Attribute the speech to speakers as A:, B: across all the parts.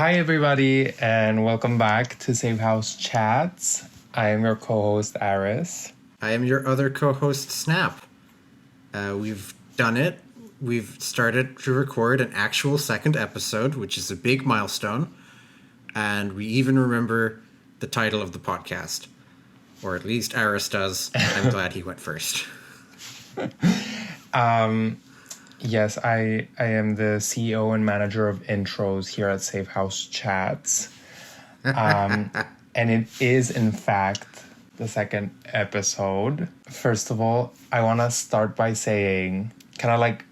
A: Hi, everybody, and welcome back to Safehouse Chats. I am your co-host, Aris.
B: I am your other co-host, Snap. We've done it. We've started to record an actual second episode, which is a big milestone. And we even remember the title of the podcast. Or at least Aris does. I'm glad he went first.
A: Yes, I am the CEO and manager of intros here at Safehouse Chats. And it is, in fact, the second episode. First of all, I want to start by saying, kind of like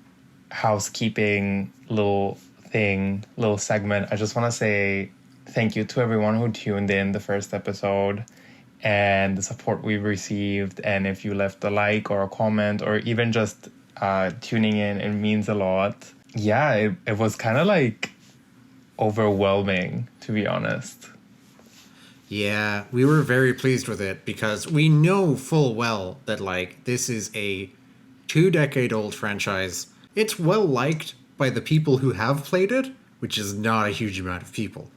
A: housekeeping little segment. I just want to say thank you to everyone who tuned in the first episode and the support we've received. And if you left a like or a comment or even just tuning in, it means a lot. Yeah, it was kind of like overwhelming, to be honest.
B: Yeah, we were very pleased with it because we know full well that this is a 2-decade-old franchise. It's well liked by the people who have played it, which is not a huge amount of people.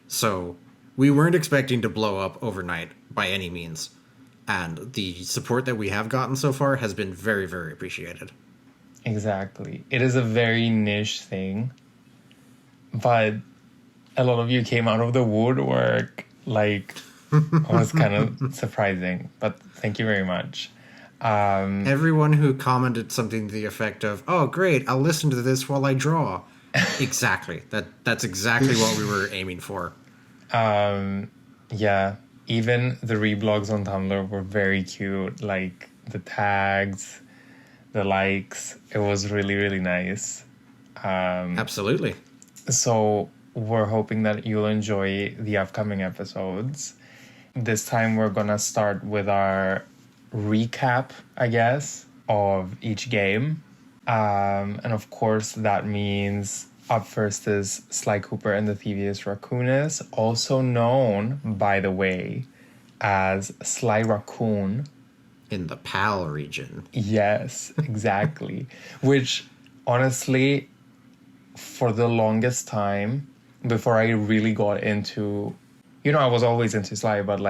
B: So we weren't expecting to blow up overnight by any means. And the support that we have gotten so far has been very, very appreciated.
A: Exactly. It is a very niche thing. But a lot of you came out of the woodwork. It was kind of surprising. But thank you very much.
B: Everyone who commented something to the effect of, "Oh, great, I'll listen to this while I draw." Exactly. That's exactly what we were aiming for.
A: Yeah. Even the reblogs on Tumblr were very cute. Like the tags, the likes. It was really, really nice.
B: Absolutely.
A: So we're hoping that you'll enjoy the upcoming episodes. This time we're going to start with our recap, I guess, of each game. And of course, that means up first is Sly Cooper and the Thievius Raccoonus, also known, by the way, as Sly Raccoon.
B: In the PAL region.
A: Yes, exactly. Which, honestly, for the longest time, before I really got into... I was always into Sly, but,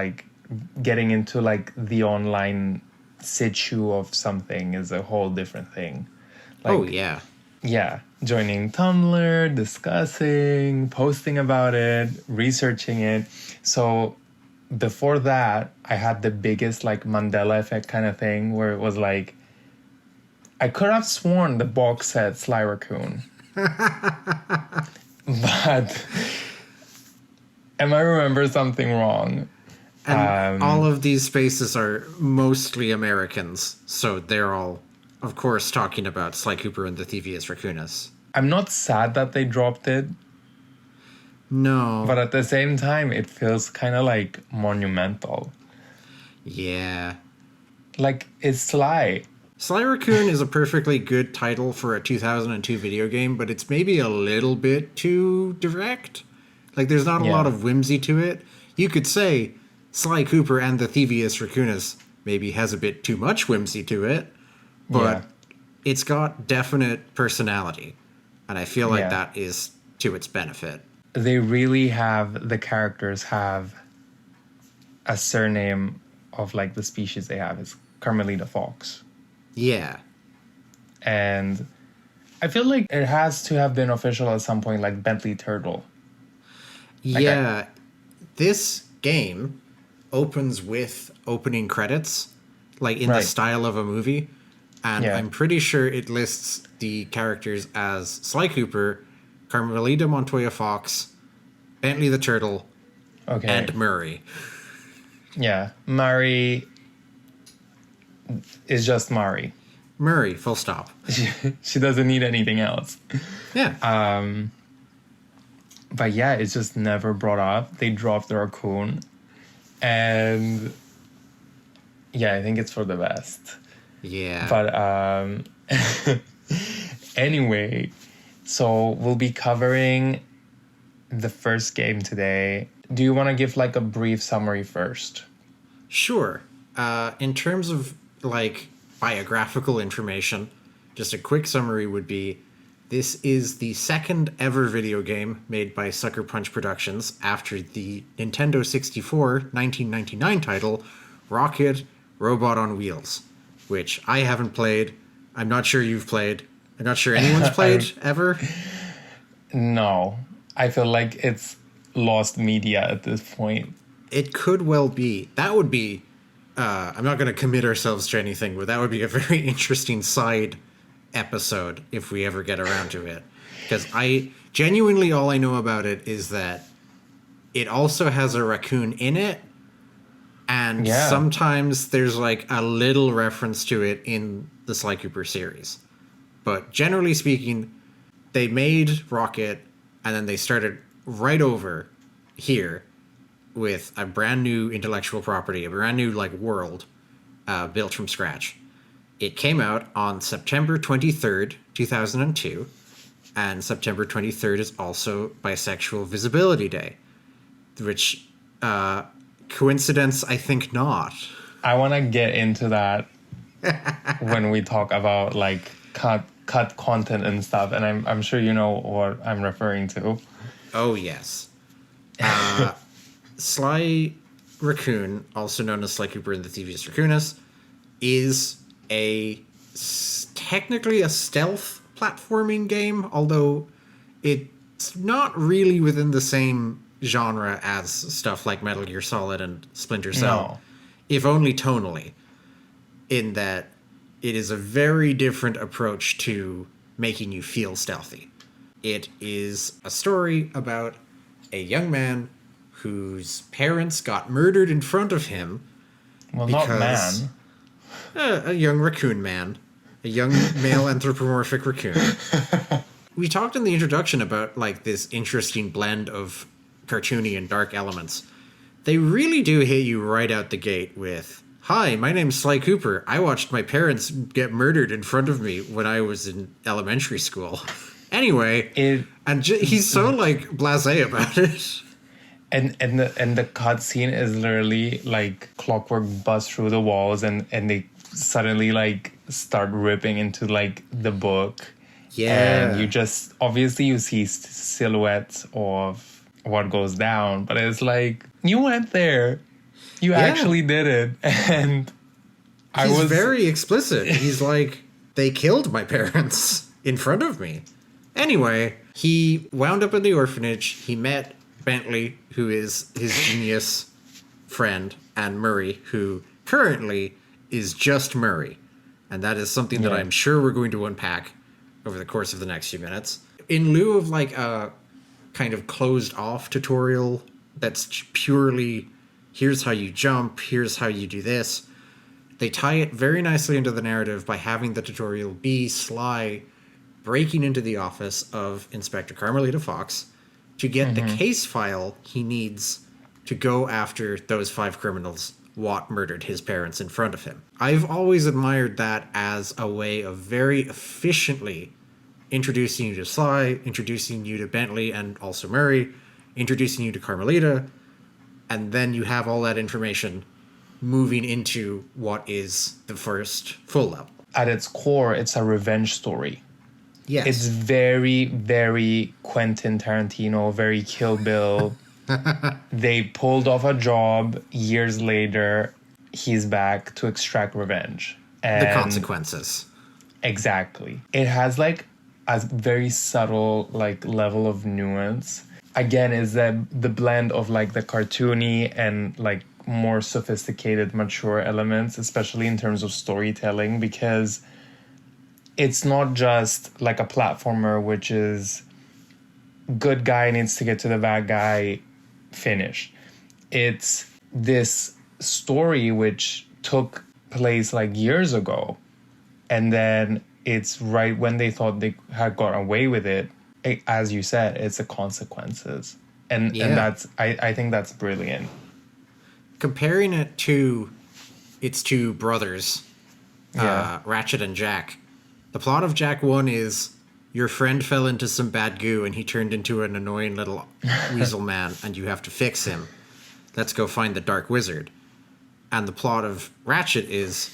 A: getting into, the online situ of something is a whole different thing.
B: Oh, yeah.
A: Yeah, joining Tumblr, discussing, posting about it, researching it. So before that, I had the biggest Mandela effect kind of thing where it was I could have sworn the box said Sly Raccoon. But am I remember something wrong?
B: And all of these spaces are mostly Americans, so they're all, of course, talking about Sly Cooper and the Thievius Raccoonus.
A: I'm not sad that they dropped it.
B: No.
A: But at the same time, it feels kind of monumental.
B: Yeah.
A: It's Sly.
B: Sly Raccoon is a perfectly good title for a 2002 video game, but it's maybe a little bit too direct. There's not a lot of whimsy to it. You could say Sly Cooper and the Thievius Raccoonus maybe has a bit too much whimsy to it, but it's got definite personality. And I feel like that is to its benefit.
A: They really the characters have a surname of the species they have is Carmelita Fox.
B: Yeah.
A: And I feel like it has to have been official at some point, Bentley Turtle.
B: This game opens with opening credits, in the style of a movie. And I'm pretty sure it lists the characters as Sly Cooper, Carmelita Montoya Fox, Bentley the Turtle, and Murray.
A: Yeah, Murray is just Murray.
B: Murray, full stop.
A: She doesn't need anything else.
B: Yeah.
A: But yeah, it's just never brought up. They dropped the raccoon. And yeah, I think it's for the best.
B: Yeah.
A: But anyway, so we'll be covering the first game today. Do you want to give a brief summary first?
B: Sure. In terms of biographical information, just a quick summary would be This is the second ever video game made by Sucker Punch Productions after the Nintendo 64 1999 title Rocket Robot on Wheels, which I haven't played. I'm not sure you've played. I'm not sure anyone's played ever.
A: No. I feel like it's lost media at this point.
B: It could well be. That would be... I'm not going to commit ourselves to anything, but that would be a very interesting side episode if we ever get around to it. Because genuinely all I know about it is that it also has a raccoon in it, and sometimes there's like a little reference to it in the Sly Cooper series. But generally speaking, they made Rocket, and then they started right over here with a brand new intellectual property, a brand new like world built from scratch. It came out on September 23rd, 2002, and September 23rd is also Bisexual Visibility Day, which, coincidence, I think not.
A: I want to get into that when we talk about like cut content and stuff, and I'm sure you know what I'm referring to.
B: Oh, yes. Sly Raccoon, also known as Sly Cooper and the Thievius Raccoonus, is technically a stealth platforming game, although it's not really within the same genre as stuff like Metal Gear Solid and Splinter Cell, if only tonally, in that it is a very different approach to making you feel stealthy. It is a story about a young man whose parents got murdered in front of him.
A: Well, not man.
B: A young raccoon man. A young male anthropomorphic raccoon. We talked in the introduction about like this interesting blend of cartoony and dark elements. They really do hit you right out the gate with, "Hi, my name's Sly Cooper. I watched my parents get murdered in front of me when I was in elementary school." Anyway, he's so like blasé about it.
A: And the cutscene is literally like clockwork busts through the walls, and they suddenly like start ripping into like the book.
B: Yeah.
A: And you just obviously you see silhouettes of what goes down, but it's like you went there, you actually did it, and
B: he's very explicit. He's like, they killed my parents in front of me. Anyway, he wound up in the orphanage. He met Bentley, who is his genius friend, and Murray, who currently is just Murray. And that is something that I'm sure we're going to unpack over the course of the next few minutes. In lieu of like a kind of closed off tutorial that's purely, here's how you jump, here's how you do this, they tie it very nicely into the narrative by having the tutorial be Sly breaking into the office of Inspector Carmelita Fox to get the case file he needs to go after those 5 criminals what murdered his parents in front of him. I've always admired that as a way of very efficiently introducing you to Sly, introducing you to Bentley and also Murray, introducing you to Carmelita, and then you have all that information moving into what is the first full level.
A: At its core, it's a revenge story.
B: Yes.
A: It's very, very Quentin Tarantino, very Kill Bill. They pulled off a job. Years later, he's back to extract revenge. And
B: the consequences.
A: Exactly. It has like a very subtle like level of nuance. Again, is that the blend of like the cartoony and like more sophisticated, mature elements, especially in terms of storytelling, because it's not just like a platformer, which is good guy needs to get to the bad guy, finish. It's this story which took place like years ago, and then it's right when they thought they had got away with it, as you said, it's the consequences. And that's I think that's brilliant.
B: Comparing it to its two brothers, Ratchet and Jack, the plot of Jack 1 is your friend fell into some bad goo and he turned into an annoying little weasel man and you have to fix him. Let's go find the Dark Wizard. And the plot of Ratchet is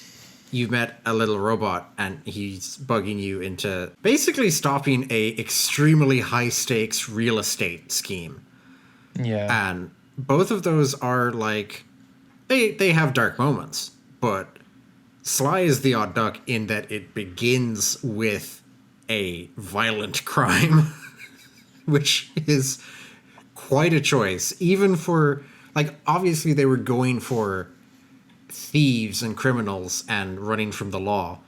B: you met a little robot and he's bugging you into basically stopping a extremely high stakes real estate scheme.
A: Yeah.
B: And both of those are like they have dark moments, but Sly is the odd duck in that it begins with a violent crime, which is quite a choice, even for, like, obviously they were going for thieves and criminals and running from the law.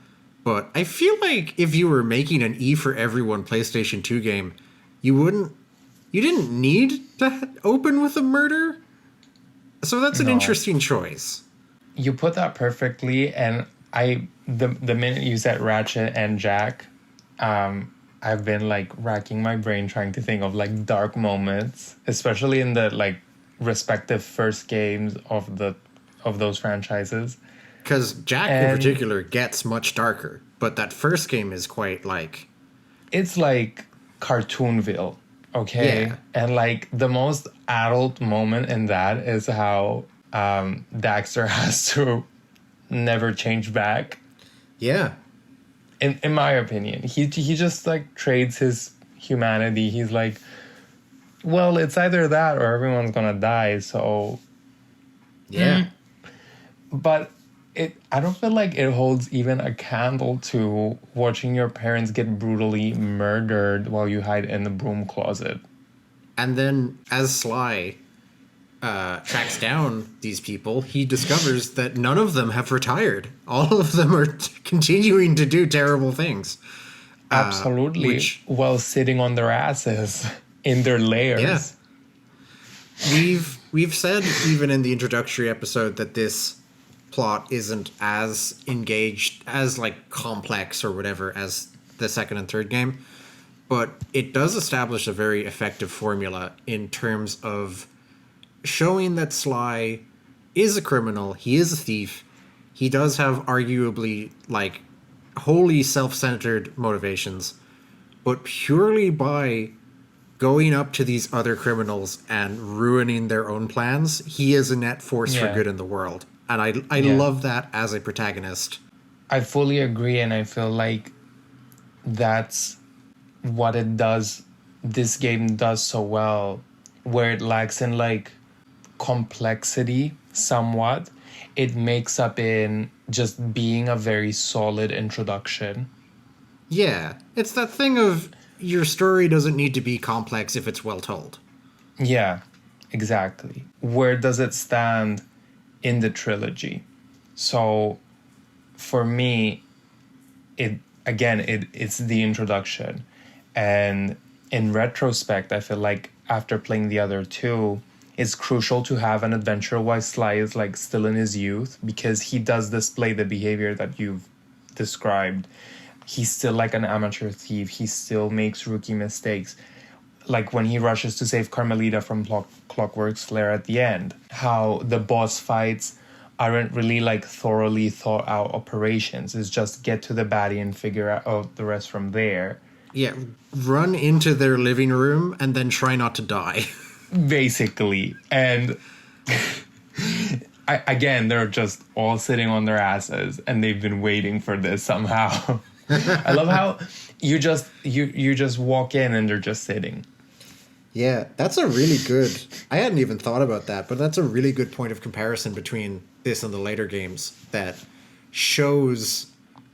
B: But I feel like if you were making an E for Everyone PlayStation 2 game, you didn't need to open with a murder. So that's an
A: No.
B: interesting choice.
A: You put that perfectly, and the minute you said Ratchet and Jack, I've been like racking my brain trying to think of like dark moments, especially in the like respective first games of those franchises.
B: Because Jack in
A: And
B: particular gets much darker, but that first game is quite like...
A: it's like Cartoonville, okay?
B: Yeah.
A: And like the most adult moment in that is how Daxter has to never change back.
B: Yeah.
A: In my opinion, he just like trades his humanity. He's like, well, it's either that or everyone's gonna die. So,
B: Yeah.
A: but I don't feel like it holds even a candle to watching your parents get brutally murdered while you hide in the broom closet.
B: And then as Sly tracks down these people, he discovers that none of them have retired. All of them are continuing to do terrible things.
A: Absolutely, while sitting on their asses in their lairs.
B: Yeah. We've said even in the introductory episode that this plot isn't as engaged, as like complex or whatever as the second and third game, but it does establish a very effective formula in terms of showing that Sly is a criminal, he is a thief, he does have arguably like wholly self-centered motivations, but purely by going up to these other criminals and ruining their own plans, he is a net force for good in the world. And I love that as a protagonist.
A: I fully agree, and I feel like that's what it does. This game does so well, where it lacks in like complexity somewhat. It makes up in just being a very solid introduction.
B: Yeah, it's that thing of your story doesn't need to be complex if it's well told.
A: Yeah, exactly. Where does it stand in the trilogy? So for me, it's the introduction. And in retrospect, I feel like after playing the other two, it's crucial to have an adventure while Sly is like still in his youth, because he does display the behavior that you've described. He's still like an amateur thief. He still makes rookie mistakes. Like when he rushes to save Carmelita from Clockwork's flare at the end. How the boss fights aren't really like thoroughly thought out operations. It's just get to the baddie and figure out the rest from there.
B: Yeah, run into their living room and then try not to die.
A: Basically. And again, they're just all sitting on their asses and they've been waiting for this somehow. I love how you just walk in and they're just sitting.
B: Yeah, that's a really good... I hadn't even thought about that, but that's a really good point of comparison between this and the later games that shows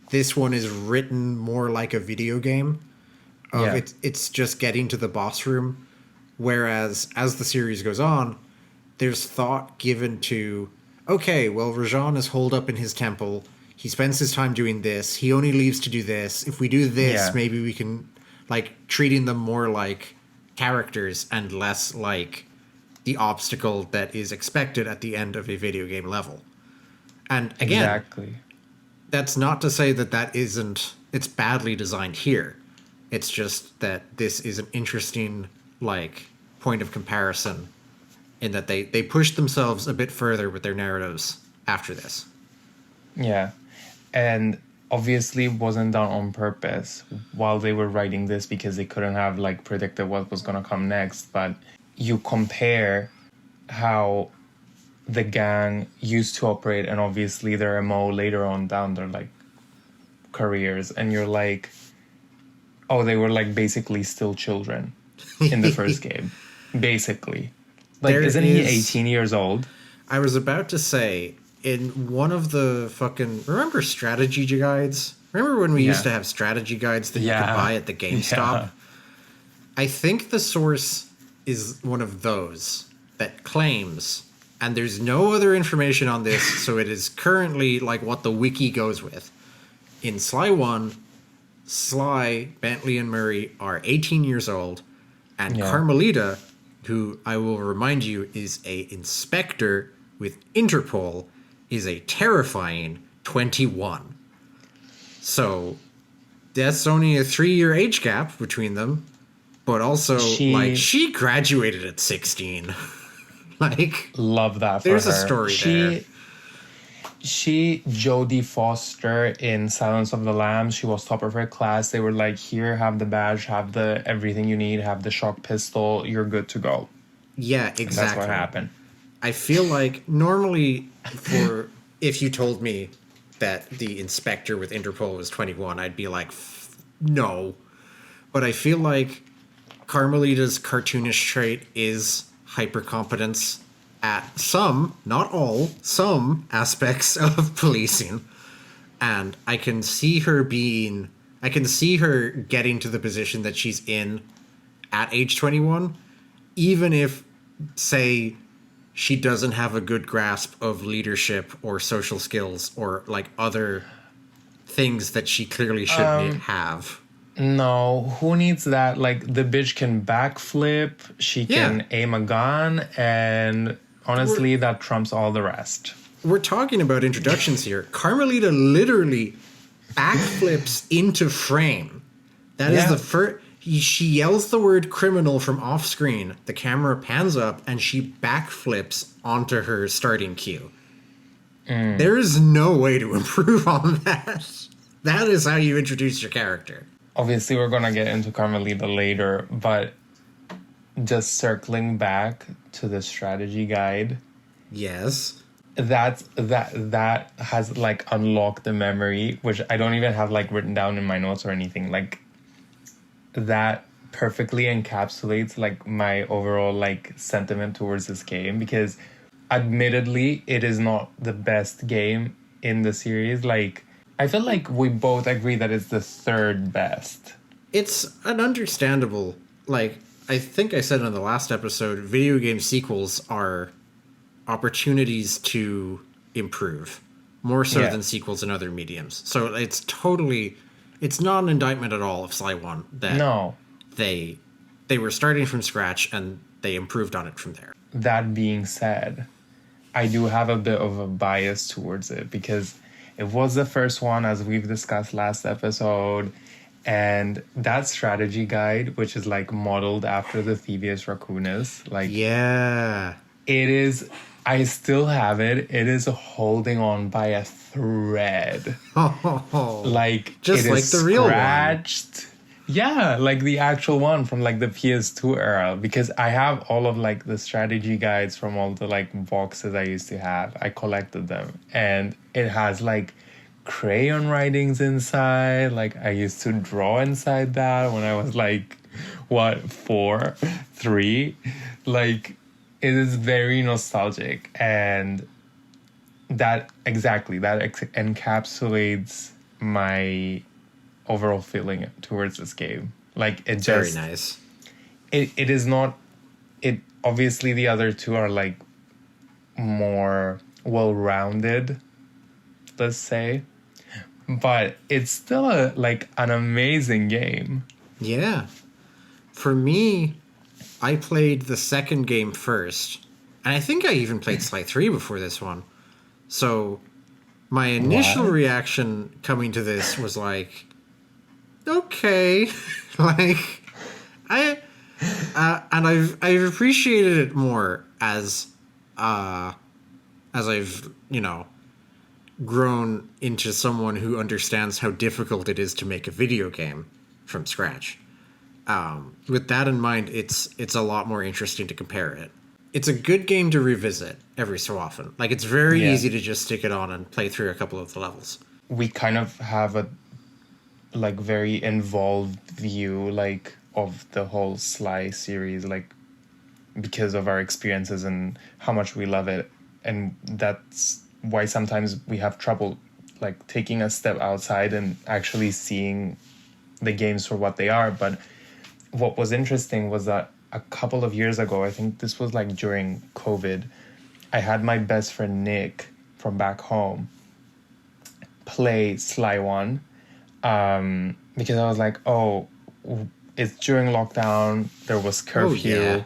B: this one is written more like a video game. It's just getting to the boss room, whereas as the series goes on, there's thought given to, okay, well, Rajan is holed up in his temple. He spends his time doing this. He only leaves to do this. If we do this, maybe we can, like, treating them more like characters and less like the obstacle that is expected at the end of a video game level. And again, that's not to say that isn't, it's badly designed here. It's just that this is an interesting, like, point of comparison in that they push themselves a bit further with their narratives after this.
A: Yeah. And obviously wasn't done on purpose while they were writing this, because they couldn't have like predicted what was going to come next. But you compare how the gang used to operate, and obviously their MO later on down their like careers, and you're like, oh, they were like basically still children in the first game. Basically. Like, isn't he 18 years old?
B: I was about to say, in one of the fucking... Remember strategy guides? Remember when we used to have strategy guides that you could buy at the GameStop? Yeah. I think the source is one of those that claims, and there's no other information on this, so it is currently like what the wiki goes with. In Sly 1, Sly, Bentley, and Murray are 18 years old, and Carmelita, who I will remind you is a inspector with Interpol, is a terrifying 21. So that's only a 3-year age gap between them, but also she graduated at 16. Like,
A: love that for
B: there's
A: her.
B: A story there.
A: She, Jodie Foster in Silence of the Lambs, she was top of her class. They were like, here, have the badge, have the everything you need, have the shock pistol, you're good to go.
B: Yeah, exactly.
A: And that's what happened.
B: I feel like normally if you told me that the inspector with Interpol was 21, I'd be like, no. But I feel like Carmelita's cartoonish trait is hypercompetence at some, not all, some aspects of policing. And I can see her getting to the position that she's in at age 21, even if, say, she doesn't have a good grasp of leadership or social skills or like other things that she clearly should have.
A: No, who needs that? Like, the bitch can backflip, she can aim a gun, and honestly, that trumps all the rest.
B: We're talking about introductions here. Carmelita literally backflips into frame. That is the first... She yells the word criminal from off screen. The camera pans up and she backflips onto her starting cue. There is no way to improve on that. That is how you introduce your character.
A: Obviously, we're going to get into Carmelita later, but just circling back to the strategy guide.
B: Yes.
A: That has like unlocked the memory, which I don't even have like written down in my notes or anything. Like, that perfectly encapsulates like my overall like sentiment towards this game, because admittedly it is not the best game in the series. Like, I feel like we both agree that it's the third best.
B: It's an understandable, like, I think I said in the last episode, video game sequels are opportunities to improve more so than sequels in other mediums. So it's not an indictment at all of Sly 1 that they were starting from scratch and they improved on it from there.
A: That being said, I do have a bit of a bias towards it because it was the first one, as we've discussed last episode, and that strategy guide, which is like modeled after the Thievius Raccoonus, like, it is, I still have it. It is holding on by a thread. Like,
B: just
A: it
B: like
A: is
B: the real
A: scratched. Yeah, like the actual one from like the PS2 era, because I have all of like the strategy guides from all the like boxes I used to have. I collected them, and it has like crayon writings inside. Like, I used to draw inside that when I was like, 4, 3? Like, it is very nostalgic, and that encapsulates my overall feeling towards this game. Like, it just...
B: Very nice.
A: It is not... It obviously, the other two are, like, more well-rounded, let's say. But it's still, an amazing game.
B: Yeah. For me, I played the second game first. And I think I even played Sly 3 before this one. So, my initial reaction coming to this was like... Okay, like, and I've appreciated it more as I've, grown into someone who understands how difficult it is to make a video game from scratch. With that in mind, it's a lot more interesting to compare it. it's a good game to revisit every so often. Like, it's very
A: Yeah.
B: easy to just stick it on and play through a couple of the levels.
A: We kind of have a like very involved view like of the whole Sly series, like because of our experiences and how much we love it. And that's why sometimes we have trouble like taking a step outside and actually seeing the games for what they are. But what was interesting was that a couple of years ago, I think this was like during COVID, I had my best friend Nick from back home play Sly 1, because I was like, oh, it's during lockdown, there was curfew.
B: Oh, yeah.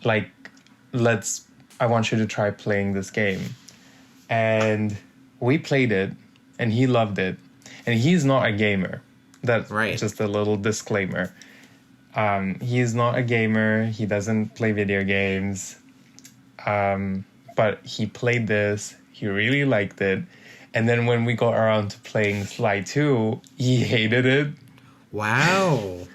A: Like, I want you to try playing this game. And we played it, and he loved it. And he's not a gamer. That's
B: Right.
A: just a little disclaimer. He's not a gamer. He doesn't play video games. But he played this. He really liked it. And then when we got around to playing Sly 2, he hated it.
B: Wow.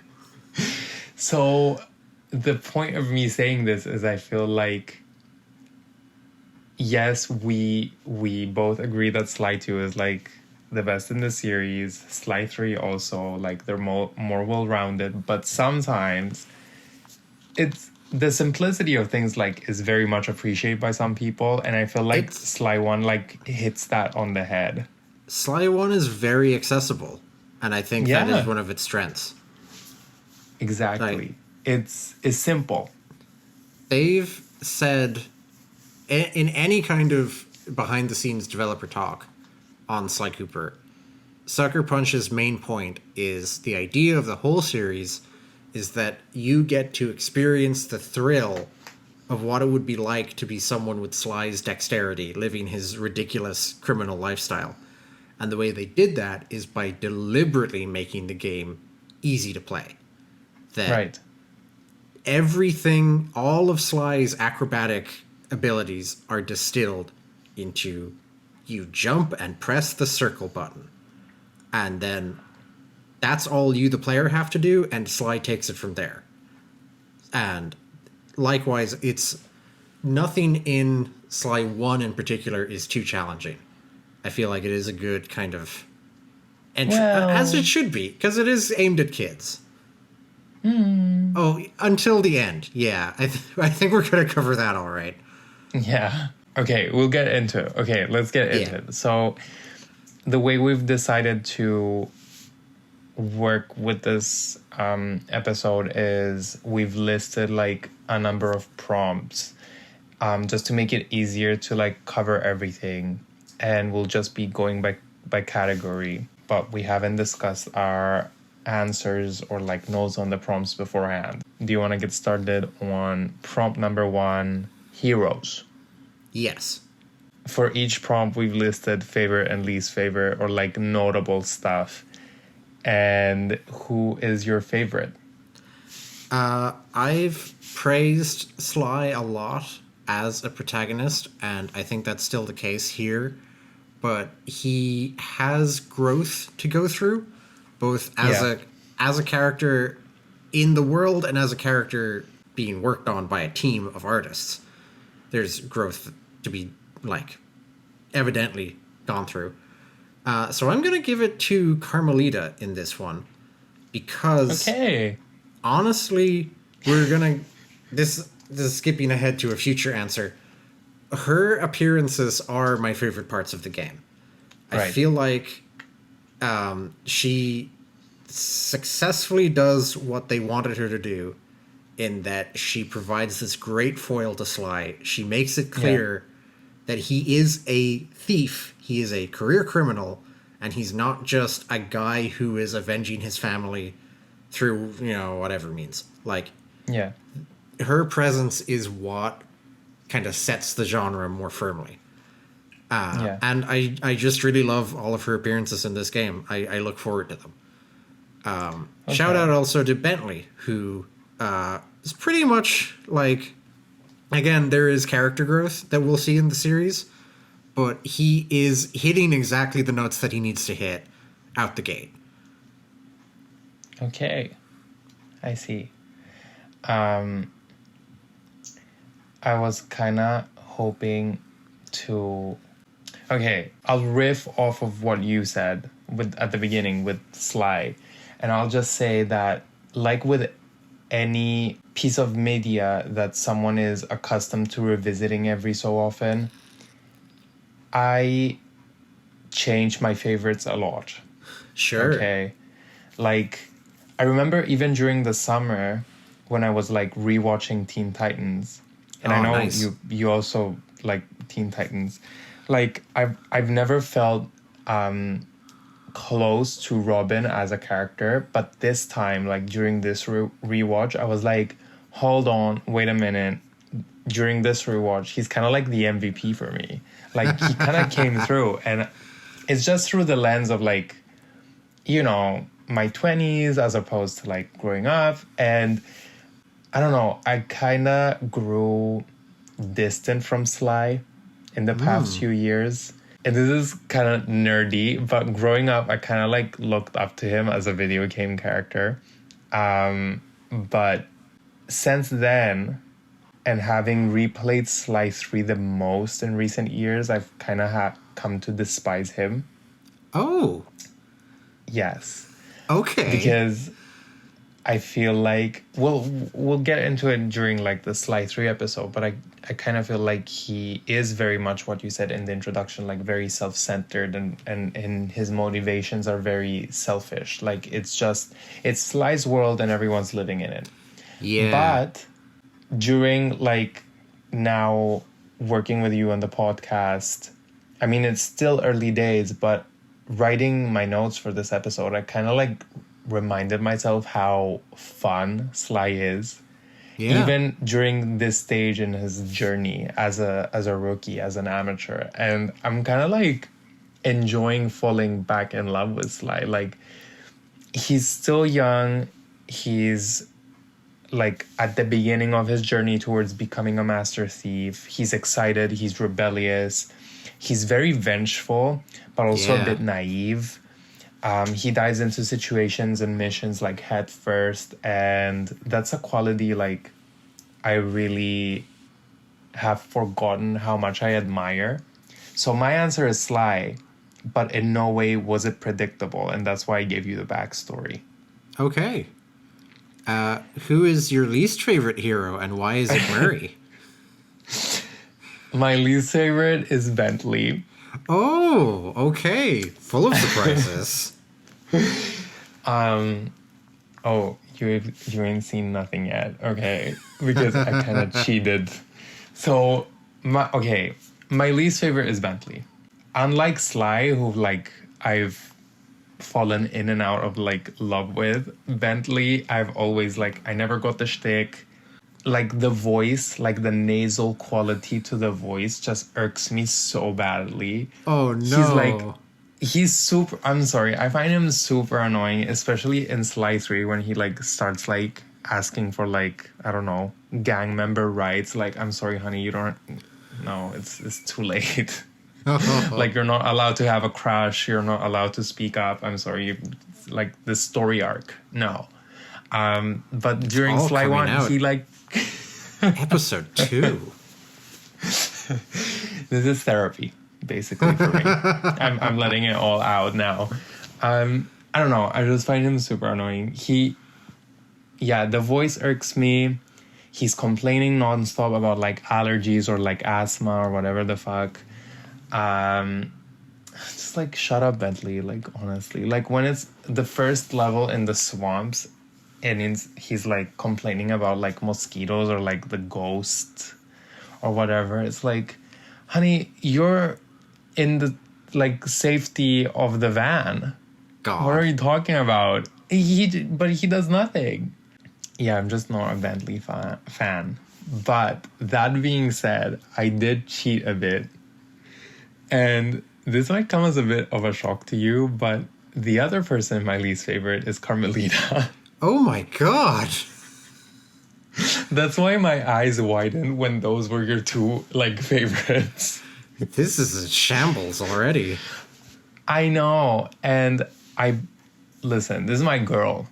A: So the point of me saying this is I feel like, yes, we both agree that Sly 2 is like the best in the series. Sly 3 also, like they're more well-rounded. But sometimes it's the simplicity of things like is very much appreciated by some people. And I feel like Sly 1 like hits that on the head.
B: Sly 1 is very accessible, and I think that is one of its strengths.
A: Exactly.
B: Like,
A: it's simple.
B: they've said in any kind of behind-the-scenes developer talk on Sly Cooper, Sucker Punch's main point is the idea of the whole series is that you get to experience the thrill of what it would be like to be someone with Sly's dexterity, living his ridiculous criminal lifestyle. And the way they did that is by deliberately making the game easy to play. That
A: Right.
B: everything, all of Sly's acrobatic abilities are distilled into you jump and press the circle button. And then that's all you, the player, have to do, and Sly takes it from there. And likewise, it's nothing in Sly 1 in particular is too challenging. I feel like it is a good kind of entry, as it should be, because it is aimed at kids. Oh, until the end. Yeah, I think we're going to cover that all right.
A: Yeah. Okay, we'll get into it. Okay, let's get into it. So the way we've decided to work with this episode is we've listed like a number of prompts just to make it easier to like cover everything, and we'll just be going by category, but we haven't discussed our answers or like notes on the prompts beforehand. Do you want to get started on prompt number 1, heroes?
B: Yes.
A: For each prompt, we've listed favorite and least favorite or like notable stuff. And who is your favorite?
B: I've praised Sly a lot as a protagonist, and I think that's still the case here. But he has growth to go through, both as a character in the world and as a character being worked on by a team of artists. There's growth to be like evidently gone through. So I'm going to give it to Carmelita in this one because honestly, we're going to this is skipping ahead to a future answer. Her appearances are my favorite parts of the game. I feel like she successfully does what they wanted her to do in that she provides this great foil to Sly. She makes it clear that he is a thief, he is a career criminal, and he's not just a guy who is avenging his family through, whatever means. Like, her presence is what kind of sets the genre more firmly. And I just really love all of her appearances in this game. I look forward to them. Shout out also to Bentley, who is pretty much like, again, there is character growth that we'll see in the series, but he is hitting exactly the notes that he needs to hit out the gate.
A: Okay. I see. I was kind of hoping to... Okay, I'll riff off of what you said at the beginning with Sly. And I'll just say that, like with any piece of media that someone is accustomed to revisiting every so often, I change my favorites a lot.
B: Sure.
A: Okay. Like, I remember even during the summer when I was like rewatching Teen Titans, and I know
B: nice.
A: you also like Teen Titans. Like, I've never felt close to Robin as a character, but this time, like during this rewatch, I was like, hold on, wait a minute. During this rewatch, he's kind of like the MVP for me. Like, he kind of came through, and it's just through the lens of like, you know, my 20s as opposed to like growing up. And I don't know, I kind of grew distant from Sly in the past few years. And this is kind of nerdy, but growing up, I kind of like looked up to him as a video game character. But since then, and having replayed Sly 3 the most in recent years, I've kind of come to despise him.
B: Oh.
A: Yes.
B: Okay.
A: Because I feel like, we'll get into it during like the Sly 3 episode, but I kind of feel like he is very much what you said in the introduction, like very self-centered, and his motivations are very selfish. Like, it's Sly's world and everyone's living in it.
B: Yeah.
A: But during like now working with you on the podcast, I mean, it's still early days, but writing my notes for this episode, I kind of like reminded myself how fun Sly is.
B: Yeah.
A: Even during this stage in his journey as a rookie, as an amateur. And I'm kind of like enjoying falling back in love with Sly. Like, he's still young. He's like at the beginning of his journey towards becoming a master thief. He's excited. He's rebellious. He's very vengeful, but also a bit naive. He dives into situations and missions like head first, and that's a quality like I really have forgotten how much I admire. So my answer is Sly, but in no way was it predictable, and that's why I gave you the backstory.
B: Okay. Who is your least favorite hero, and why is it Murray?
A: My least favorite is Bentley.
B: Oh, okay. Full of surprises.
A: Oh, you ain't seen nothing yet. Okay. Because I kind of cheated. So, my least favorite is Bentley. Unlike Sly, who like I've fallen in and out of like love with, Bentley, I've always like, I never got the shtick. Like the voice, like the nasal quality to the voice just irks me so badly.
B: Oh no.
A: He's super, I'm sorry, I find him super annoying, especially in Sly 3 when he like starts like asking for like, I don't know, gang member rights. Like, I'm sorry, honey, you don't, no, it's too late. Like, you're not allowed to have a crush. You're not allowed to speak up. I'm sorry, like the story arc. No. But during Sly 1, he like...
B: Episode 2.
A: This is therapy, basically, for me. I'm letting it all out now. I don't know. I just find him super annoying. The voice irks me. He's complaining nonstop about like allergies or like asthma or whatever the fuck. Just like, shut up, Bentley. Like, honestly, like when it's the first level in the swamps, and he's like complaining about like mosquitoes or like the ghost or whatever. It's like, honey, you're in the like safety of the van.
B: God.
A: What are you talking about? But he does nothing. Yeah, I'm just not a Bentley fan. But that being said, I did cheat a bit. And this might come as a bit of a shock to you, but the other person, my least favorite, is Carmelita.
B: Oh my God.
A: That's why my eyes widened when those were your two, like, favorites.
B: This is a shambles already.
A: I know. And listen, this is my girl.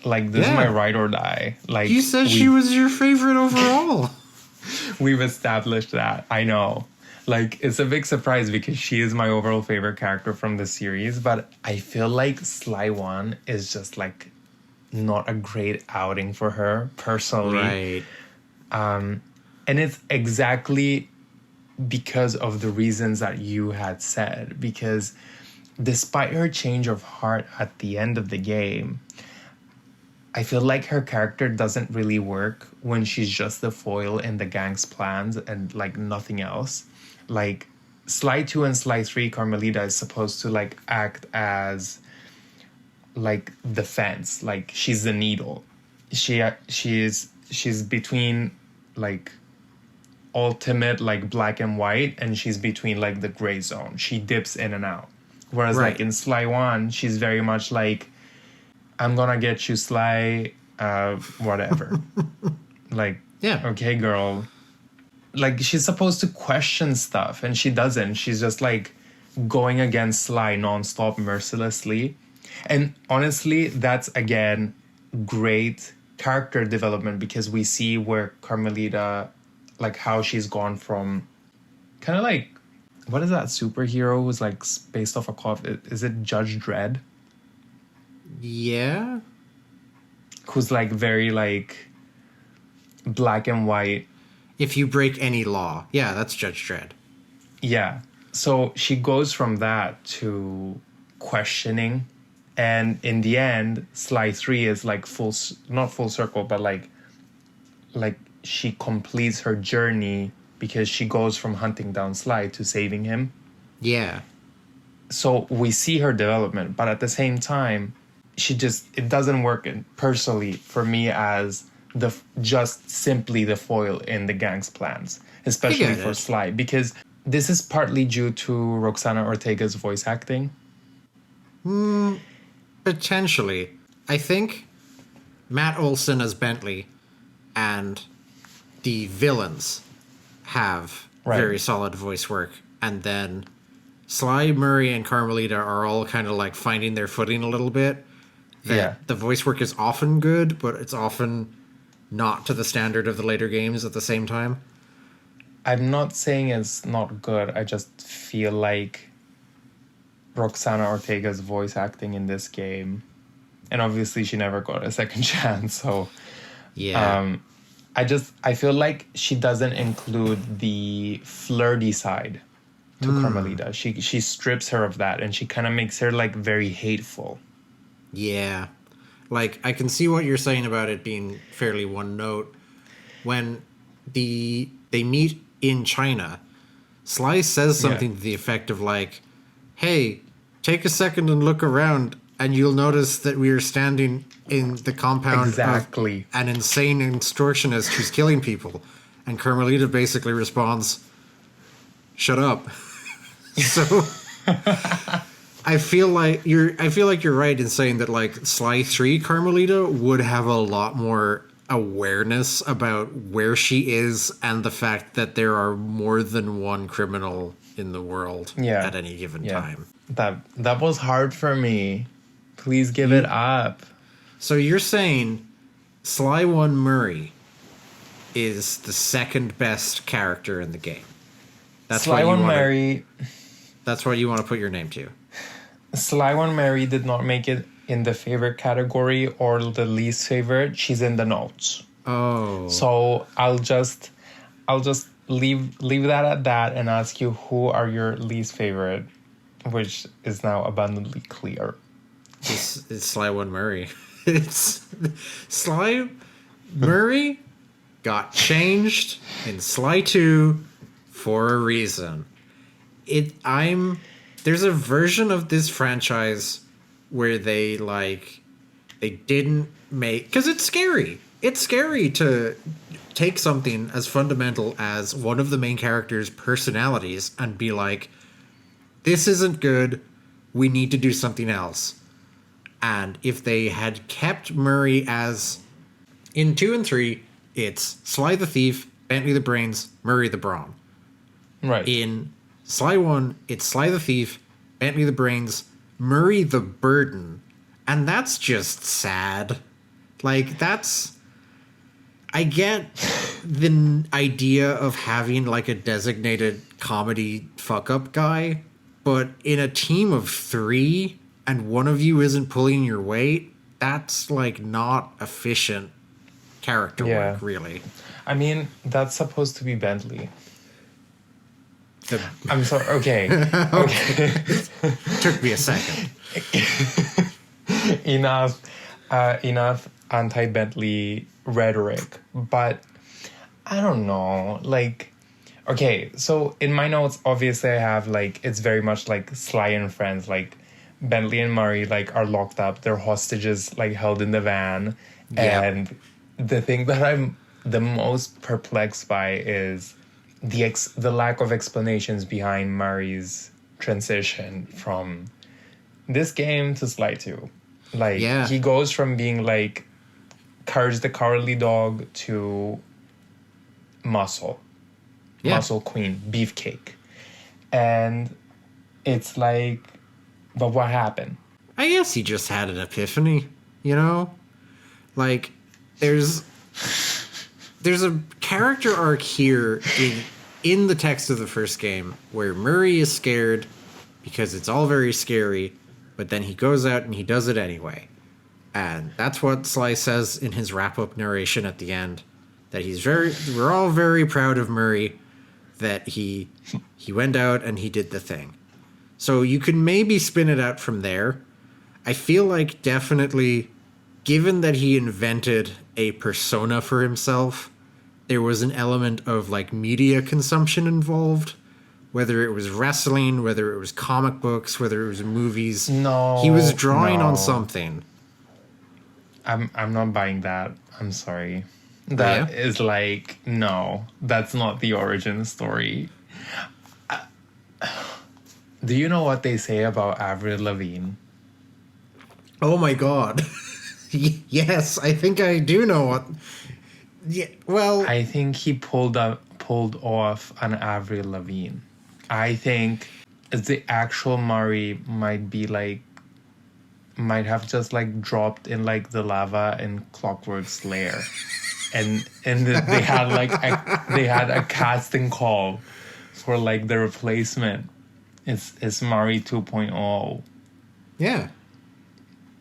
A: Like, this is my ride or die. Like,
B: You said she was your favorite overall.
A: We've established that. I know. Like, it's a big surprise because she is my overall favorite character from the series, but I feel like Sly One is just like not a great outing for her personally.
B: Right.
A: And it's exactly because of the reasons that you had said. Because despite her change of heart at the end of the game, I feel like her character doesn't really work when she's just the foil in the gang's plans and like nothing else. Like Sly 2 and Sly 3, Carmelita is supposed to like act as like the fence, like she's the needle. She's between like ultimate like black and white, and she's between like the gray zone. She dips in and out. Whereas
B: Right.
A: like in Sly 1, she's very much like, I'm gonna get you, Sly, whatever. Like,
B: Yeah.
A: okay, girl. Like, she's supposed to question stuff, and she doesn't. She's just like going against Sly nonstop, mercilessly. And honestly, that's again great character development because we see where Carmelita, like how she's gone from kind of like, what is that superhero who's like based off a cough? Is it Judge Dredd?
B: Yeah.
A: Who's like very like black and white.
B: If you break any law. Yeah, that's Judge Dredd.
A: Yeah. So she goes from that to questioning. And in the end, Sly 3 is like not full circle, but like she completes her journey because she goes from hunting down Sly to saving him.
B: Yeah.
A: So we see her development, but at the same time, it doesn't work personally for me as just simply the foil in the gang's plans, especially for Sly, because this is partly due to Roxana Ortega's voice acting.
B: Potentially. I think Matt Olson as Bentley and the villains have very solid voice work. And then Sly, Murray, and Carmelita are all kind of like finding their footing a little bit. The voice work is often good, but it's often not to the standard of the later games at the same time.
A: I'm not saying it's not good. I just feel like Roxana Ortega's voice acting in this game, and obviously she never got a second chance, so
B: yeah.
A: I feel like she doesn't include the flirty side to Carmelita. She strips her of that, and she kind of makes her like very hateful.
B: Yeah. Like, I can see what you're saying about it being fairly one note. When they meet in China, Sly says something to the effect of like, hey, take a second and look around, and you'll notice that we are standing in the compound of an insane extortionist who's killing people. And Carmelita basically responds, shut up. So I feel like you're right in saying that like Sly 3 Carmelita would have a lot more awareness about where she is and the fact that there are more than one criminal in the world at any given time.
A: That was hard for me. Please give it up.
B: So you're saying Sly 1 Murray is the second best character in the game. That's
A: Sly 1 Murray.
B: That's what you want to put your name to.
A: Sly 1 Mary did not make it in the favorite category or the least favorite. She's in the notes.
B: Oh.
A: So I'll just leave that at that and ask you who are your least favorite, which is now abundantly clear.
B: It's Sly 1 Murray. It's Sly Murray got changed in Sly 2 for a reason. There's a version of this franchise where they didn't make, because it's scary. It's scary to take something as fundamental as one of the main characters' personalities and be like, this isn't good. We need to do something else. And if they had kept Murray as in 2 and 3, it's Sly the Thief, Bentley the Brains, Murray the Brawn.
A: Right.
B: In Sly 1, it's Sly the Thief, Bentley the Brains, Murray the Burden. And that's just sad. Like, I get idea of having like a designated comedy fuck up guy, but in a team of 3 and one of you isn't pulling your weight, that's like not efficient character work, really.
A: I mean, that's supposed to be Bentley.
B: The-
A: I'm sorry. Okay. Okay.
B: Took me a second.
A: enough anti-Bentley rhetoric, but I don't know, like, okay, so in my notes, obviously I have, like, it's very much like Sly and Friends, like, Bentley and Murray, like, are locked up, they're hostages, like, held in the van, and the thing that I'm the most perplexed by is the lack of explanations behind Murray's transition from this game to Sly 2. Like, he goes from being, like, Courage the Cowardly Dog to Muscle. Muscle Queen, Beefcake. And it's like, but what happened?
B: I guess he just had an epiphany, you know? Like, there's a character arc here in the text of the first game where Murray is scared because it's all very scary, but then he goes out and he does it anyway. And that's what Sly says in his wrap-up narration at the end, that we're all very proud of Murray, that he went out and he did the thing. So you can maybe spin it out from there. I feel like definitely, given that he invented a persona for himself, there was an element of like media consumption involved, whether it was wrestling, whether it was comic books, whether it was movies.
A: No,
B: he was drawing on something.
A: I'm not buying that. I'm sorry. That is like, no, that's not the origin story. Do you know what they say about Avril Lavigne?
B: Oh my god. Yes, I think I do know what. Yeah, well,
A: I think he pulled off an Avril Lavigne. I think the actual Murray might have just like dropped in like the lava in Clockwork's lair, and they had a casting call for like the replacement. It's Murray 2.0.
B: Yeah,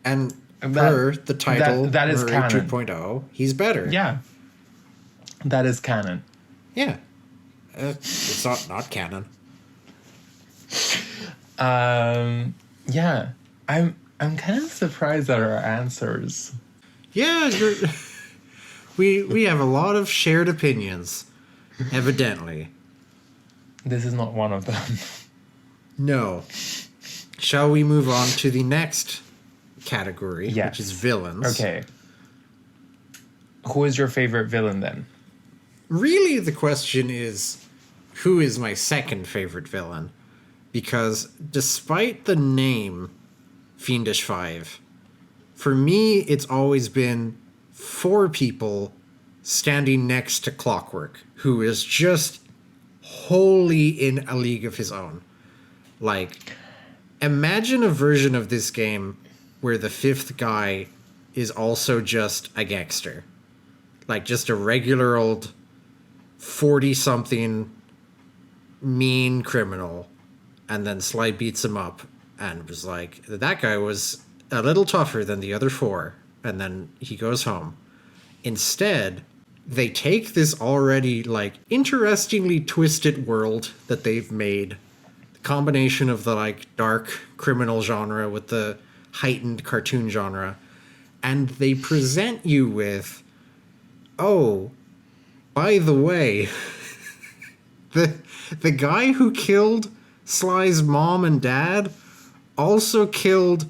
B: and the title
A: that is
B: Murray
A: canon.
B: 2.0, he's better.
A: Yeah, that is canon.
B: Yeah, it's not canon.
A: Yeah, I'm kind of surprised at our answers.
B: Yeah, we have a lot of shared opinions, evidently.
A: This is not one of them.
B: No. Shall we move on to the next category, which is villains?
A: Okay. Who is your favorite villain then?
B: Really, the question is, who is my second favorite villain? Because despite the name Fiendish 5, for me, it's always been 4 people standing next to Clockwork, who is just wholly in a league of his own. Like, imagine a version of this game where the 5th guy is also just a gangster. Like, just a regular old 40-something mean criminal. And then Sly beats him up and was like, that guy was a little tougher than the other 4. And then he goes home. Instead, they take this already, like, interestingly twisted world that they've made, the combination of the, like, dark criminal genre with the heightened cartoon genre, and they present you with, oh, by the way, the guy who killed Sly's mom and dad also killed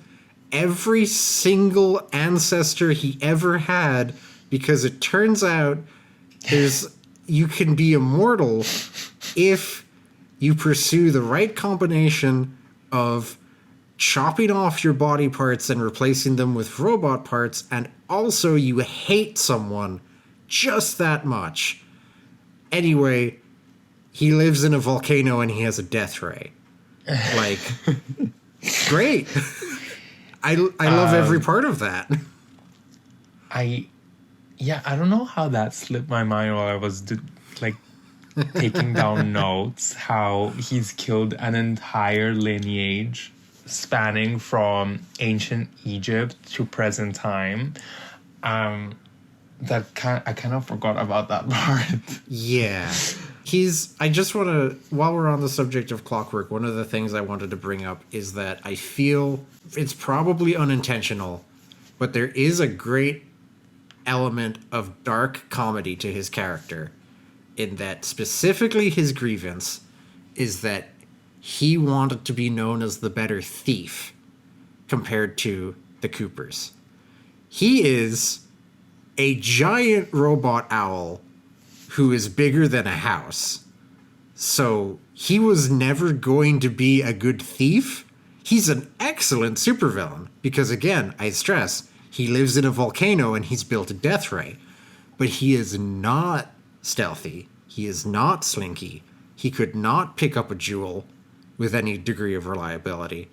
B: every single ancestor he ever had, because it turns out you can be immortal if you pursue the right combination of chopping off your body parts and replacing them with robot parts, and also you hate someone just that much. Anyway, he lives in a volcano and he has a death ray. Like, great. I love every part of that.
A: Yeah, I don't know how that slipped my mind while I was like taking down notes. How he's killed an entire lineage spanning from ancient Egypt to present time. I kind of forgot about that part.
B: Yeah. I just want to, while we're on the subject of Clockwork, one of the things I wanted to bring up is that I feel it's probably unintentional, but there is a great element of dark comedy to his character, in that specifically his grievance is that he wanted to be known as the better thief compared to the Coopers. He is a giant robot owl who is bigger than a house. So he was never going to be a good thief. He's an excellent supervillain because, again, I stress, he lives in a volcano and he's built a death ray. But he is not stealthy. He is not slinky. He could not pick up a jewel with any degree of reliability.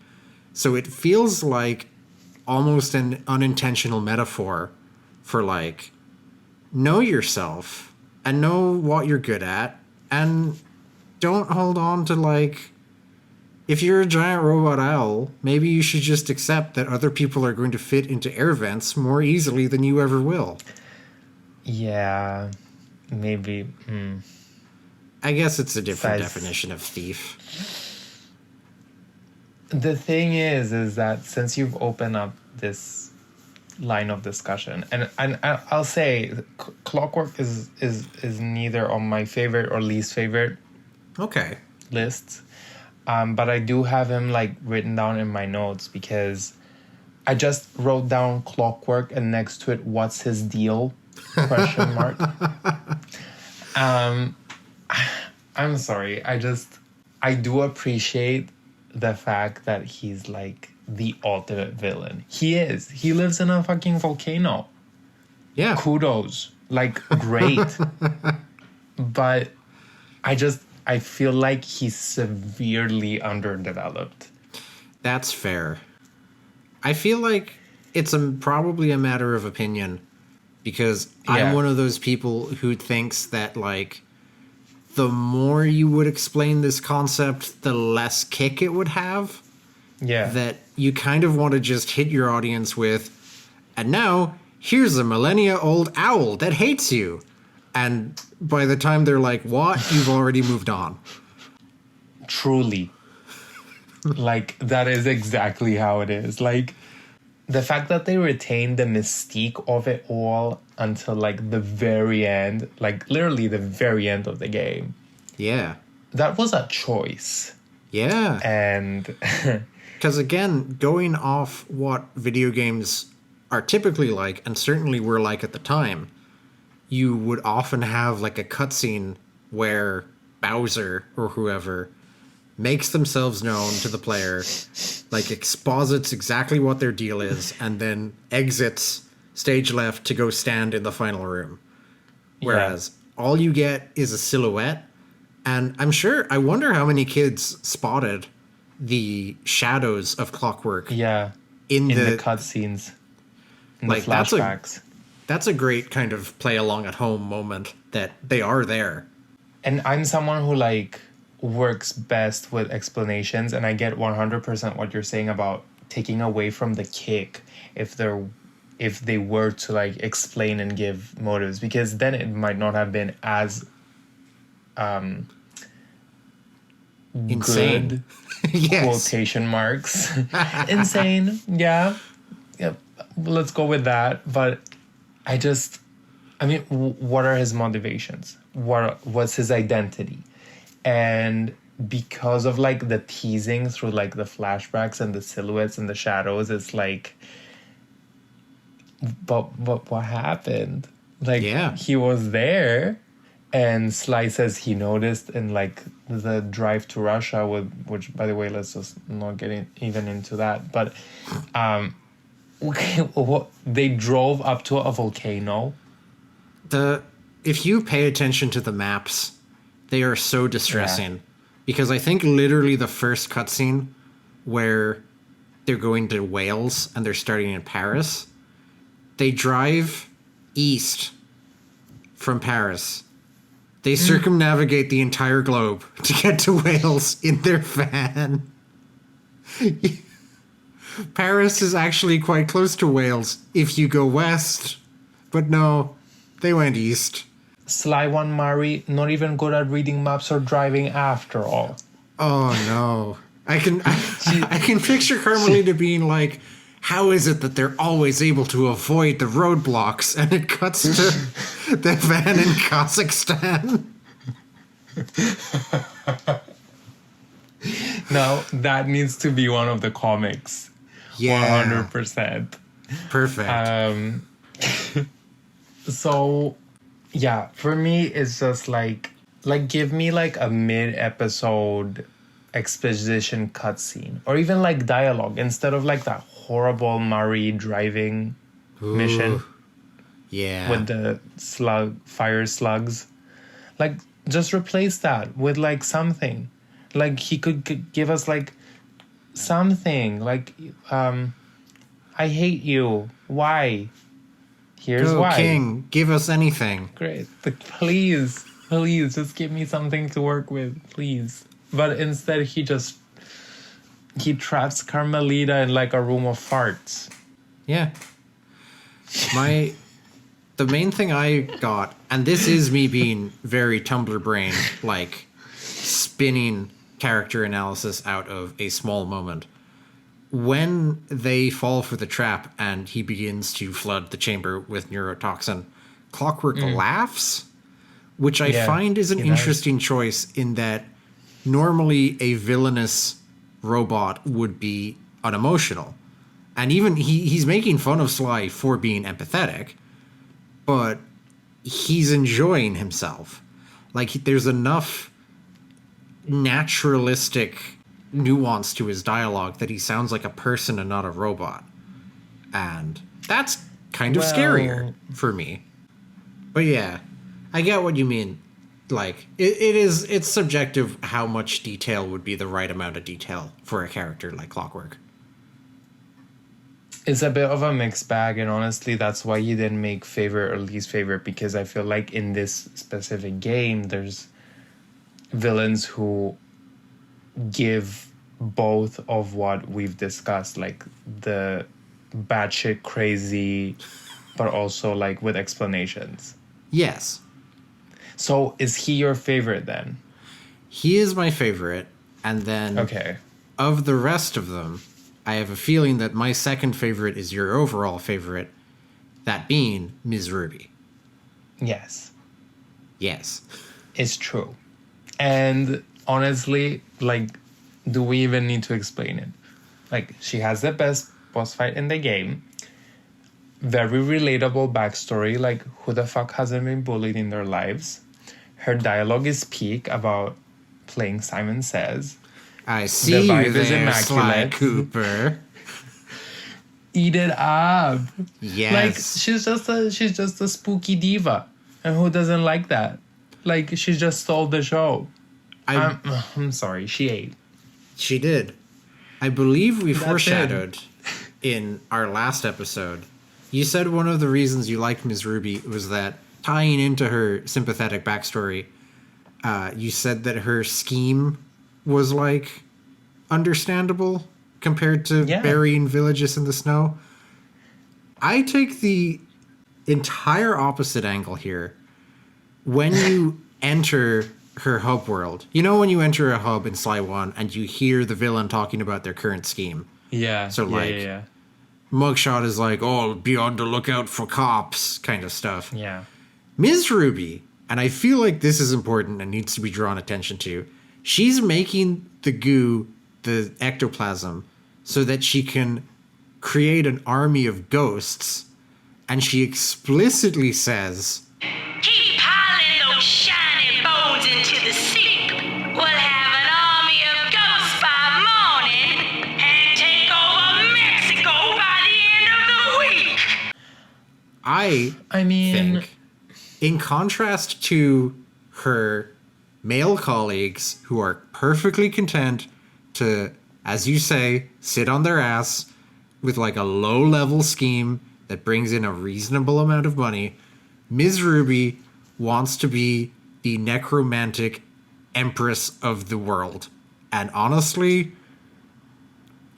B: So it feels like almost an unintentional metaphor for, like, know yourself and know what you're good at, and don't hold on to, like, if you're a giant robot owl, maybe you should just accept that other people are going to fit into air vents more easily than you ever will.
A: Yeah, maybe.
B: I guess it's a different definition of thief.
A: The thing is that since you've opened up this line of discussion, and I'll say Clockwork is neither on my favorite or least favorite lists, but I do have him like written down in my notes because I just wrote down Clockwork and next to it, what's his deal? ? I'm sorry. I do appreciate the fact that he's like the ultimate villain. He is. He lives in a fucking volcano.
B: Yeah.
A: Kudos. Like, great. But I feel like he's severely underdeveloped.
B: That's fair. I feel like it's probably a matter of opinion because I'm one of those people who thinks that, like, the more you would explain this concept, the less kick it would have.
A: Yeah.
B: That you kind of want to just hit your audience with, and now here's a millennia-old owl that hates you. And by the time they're like, what? You've already moved on.
A: Truly. Like, that is exactly how it is. Like, the fact that they retain the mystique of it all until, like, the very end, like, literally the very end of the game.
B: Yeah.
A: That was a choice.
B: Yeah.
A: And...
B: Because, again, going off what video games are typically like, and certainly were like at the time, you would often have, like, a cutscene where Bowser or whoever makes themselves known to the player, like, exposits exactly what their deal is, and then exits stage left to go stand in the final room. Whereas all you get is a silhouette, and I wonder how many kids spotted the shadows of Clockwork.
A: Yeah. In the cutscenes. In like, the flashbacks.
B: That's a great kind of play along at home moment that they are there.
A: And I'm someone who, like, works best with explanations, and I get 100% what you're saying about taking away from the kick if they were to, like, explain and give motives, because then it might not have been as
B: insane.
A: Good
B: Yes.
A: Quotation marks. Insane. Yeah. Let's go with that. But I mean, what are his motivations? What's his identity? And because of, like, the teasing through, like, the flashbacks and the silhouettes and the shadows, it's like, but what happened? Like, he was there, and Sly says he noticed in, like, the drive to Russia, which, by the way, let's just not get even into that. But they drove up to a volcano.
B: If you pay attention to the maps, they are so distressing. Because I think literally the first cutscene where they're going to Wales and they're starting in Paris, they drive east from Paris. They circumnavigate the entire globe to get to Wales in their van. Paris is actually quite close to Wales if you go west. But no, they went east.
A: Sly One Mari, not even good at reading maps or driving after all.
B: Oh no. I can picture Carmelita being like, how is it that they're always able to avoid the roadblocks? And it cuts to the van in Kazakhstan.
A: No, that needs to be one of the comics.
B: Yeah.
A: 100%.
B: Perfect.
A: So, yeah, for me, it's just like give me like a mid-episode exposition cutscene, or even like dialogue instead of like that horrible Murray driving mission.
B: Yeah.
A: With the fire slugs. Like, just replace that with like something. Like, he could give us like something. Like, I hate you. Why? Here's why.
B: King, give us anything.
A: Great. Like, please, just give me something to work with, please. But instead, he traps Carmelita in like a room of farts.
B: Yeah. The main thing I got, and this is me being very Tumblr brain, like spinning character analysis out of a small moment. When they fall for the trap and he begins to flood the chamber with neurotoxin, Clockwork laughs, which I find is an interesting choice in that normally a villainous robot would be unemotional. And even he's making fun of Sly for being empathetic, but he's enjoying himself. Like, there's enough naturalistic nuance to his dialogue that he sounds like a person and not a robot. And that's kind of scarier for me. But yeah, I get what you mean. Like, it's subjective how much detail would be the right amount of detail for a character like Clockwork.
A: It's a bit of a mixed bag, and honestly, that's why you didn't make favorite or least favorite, because I feel like in this specific game, there's villains who give both of what we've discussed, like the batshit crazy, but also like with explanations.
B: Yes.
A: So is he your favorite then?
B: He is my favorite, and then of the rest of them, I have a feeling that my second favorite is your overall favorite, that being Ms. Ruby.
A: Yes.
B: Yes.
A: It's true. And honestly, like, do we even need to explain it? Like, she has the best boss fight in the game. Very relatable backstory. Like, who the fuck hasn't been bullied in their lives? Her dialogue is peak about playing Simon Says.
B: I see
A: the vibe
B: you there,
A: is immaculate.
B: Sly Cooper.
A: Eat it up.
B: Yes.
A: Like, she's just a spooky diva. And who doesn't like that? Like, she just stole the show. I'm sorry, she ate.
B: She did. I believe we foreshadowed in our last episode. You said one of the reasons you liked Ms. Ruby was that tying into her sympathetic backstory, you said that her scheme was like understandable compared to burying villages in the snow. I take the entire opposite angle here. When you enter her hub world, you know, when you enter a hub in Sly 1 and you hear the villain talking about their current scheme.
A: Yeah.
B: So Mugshot is like, oh, be on the lookout for cops kind of stuff.
A: Yeah.
B: Ms. Ruby, and I feel like this is important and needs to be drawn attention to, she's making the goo, the ectoplasm, so that she can create an army of ghosts. And she explicitly says,
C: keep piling those shining bones into the soup. We'll have an army of ghosts by morning and take over Mexico by the end of the week.
B: I mean, think, in contrast to her male colleagues who are perfectly content to, as you say, sit on their ass with like a low-level scheme that brings in a reasonable amount of money, Ms. Ruby wants to be the necromantic empress of the world. And honestly,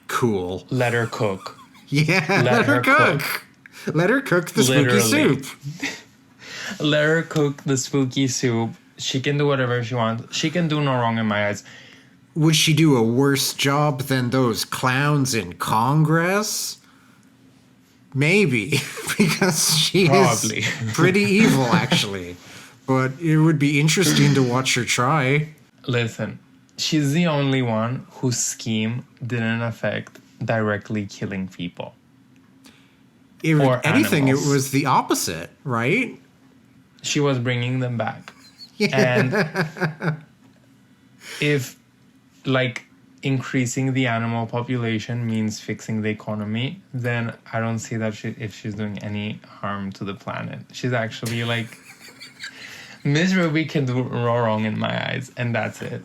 B: cool.
A: Let her cook.
B: Yeah, let her cook. Let her cook the spooky soup.
A: Let her cook the spooky soup. She can do whatever she wants. She can do no wrong in my eyes.
B: Would she do a worse job than those clowns in Congress? Maybe, because she
A: Probably.
B: is pretty evil, actually. But it would be interesting to watch her try.
A: Listen, she's the only one whose scheme didn't affect directly killing people.
B: If
A: Or
B: anything,
A: animals.
B: it was the opposite, right?
A: She was bringing them back.
B: Yeah.
A: And if, like, increasing the animal population means fixing the economy, then I don't see that if she's doing any harm to the planet. She's actually, like... Miss Ruby can do no wrong in my eyes, and that's it.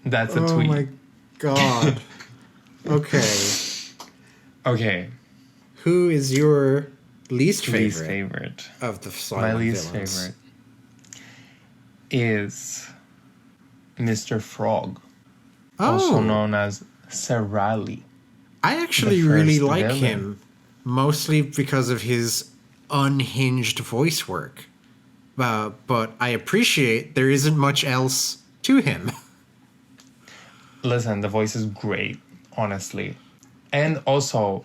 A: That's a tweet.
B: Oh my god. Okay.
A: Okay.
B: Who is your least favorite,
A: Least favorite.
B: of the
A: My
B: silent
A: least
B: villains?
A: favorite is Mr. Frog, also known as Serali.
B: I actually
A: the
B: really
A: first
B: like
A: villain.
B: him, mostly because of his unhinged voice work. But I appreciate there isn't much else to him.
A: Listen, the voice is great, honestly. And also,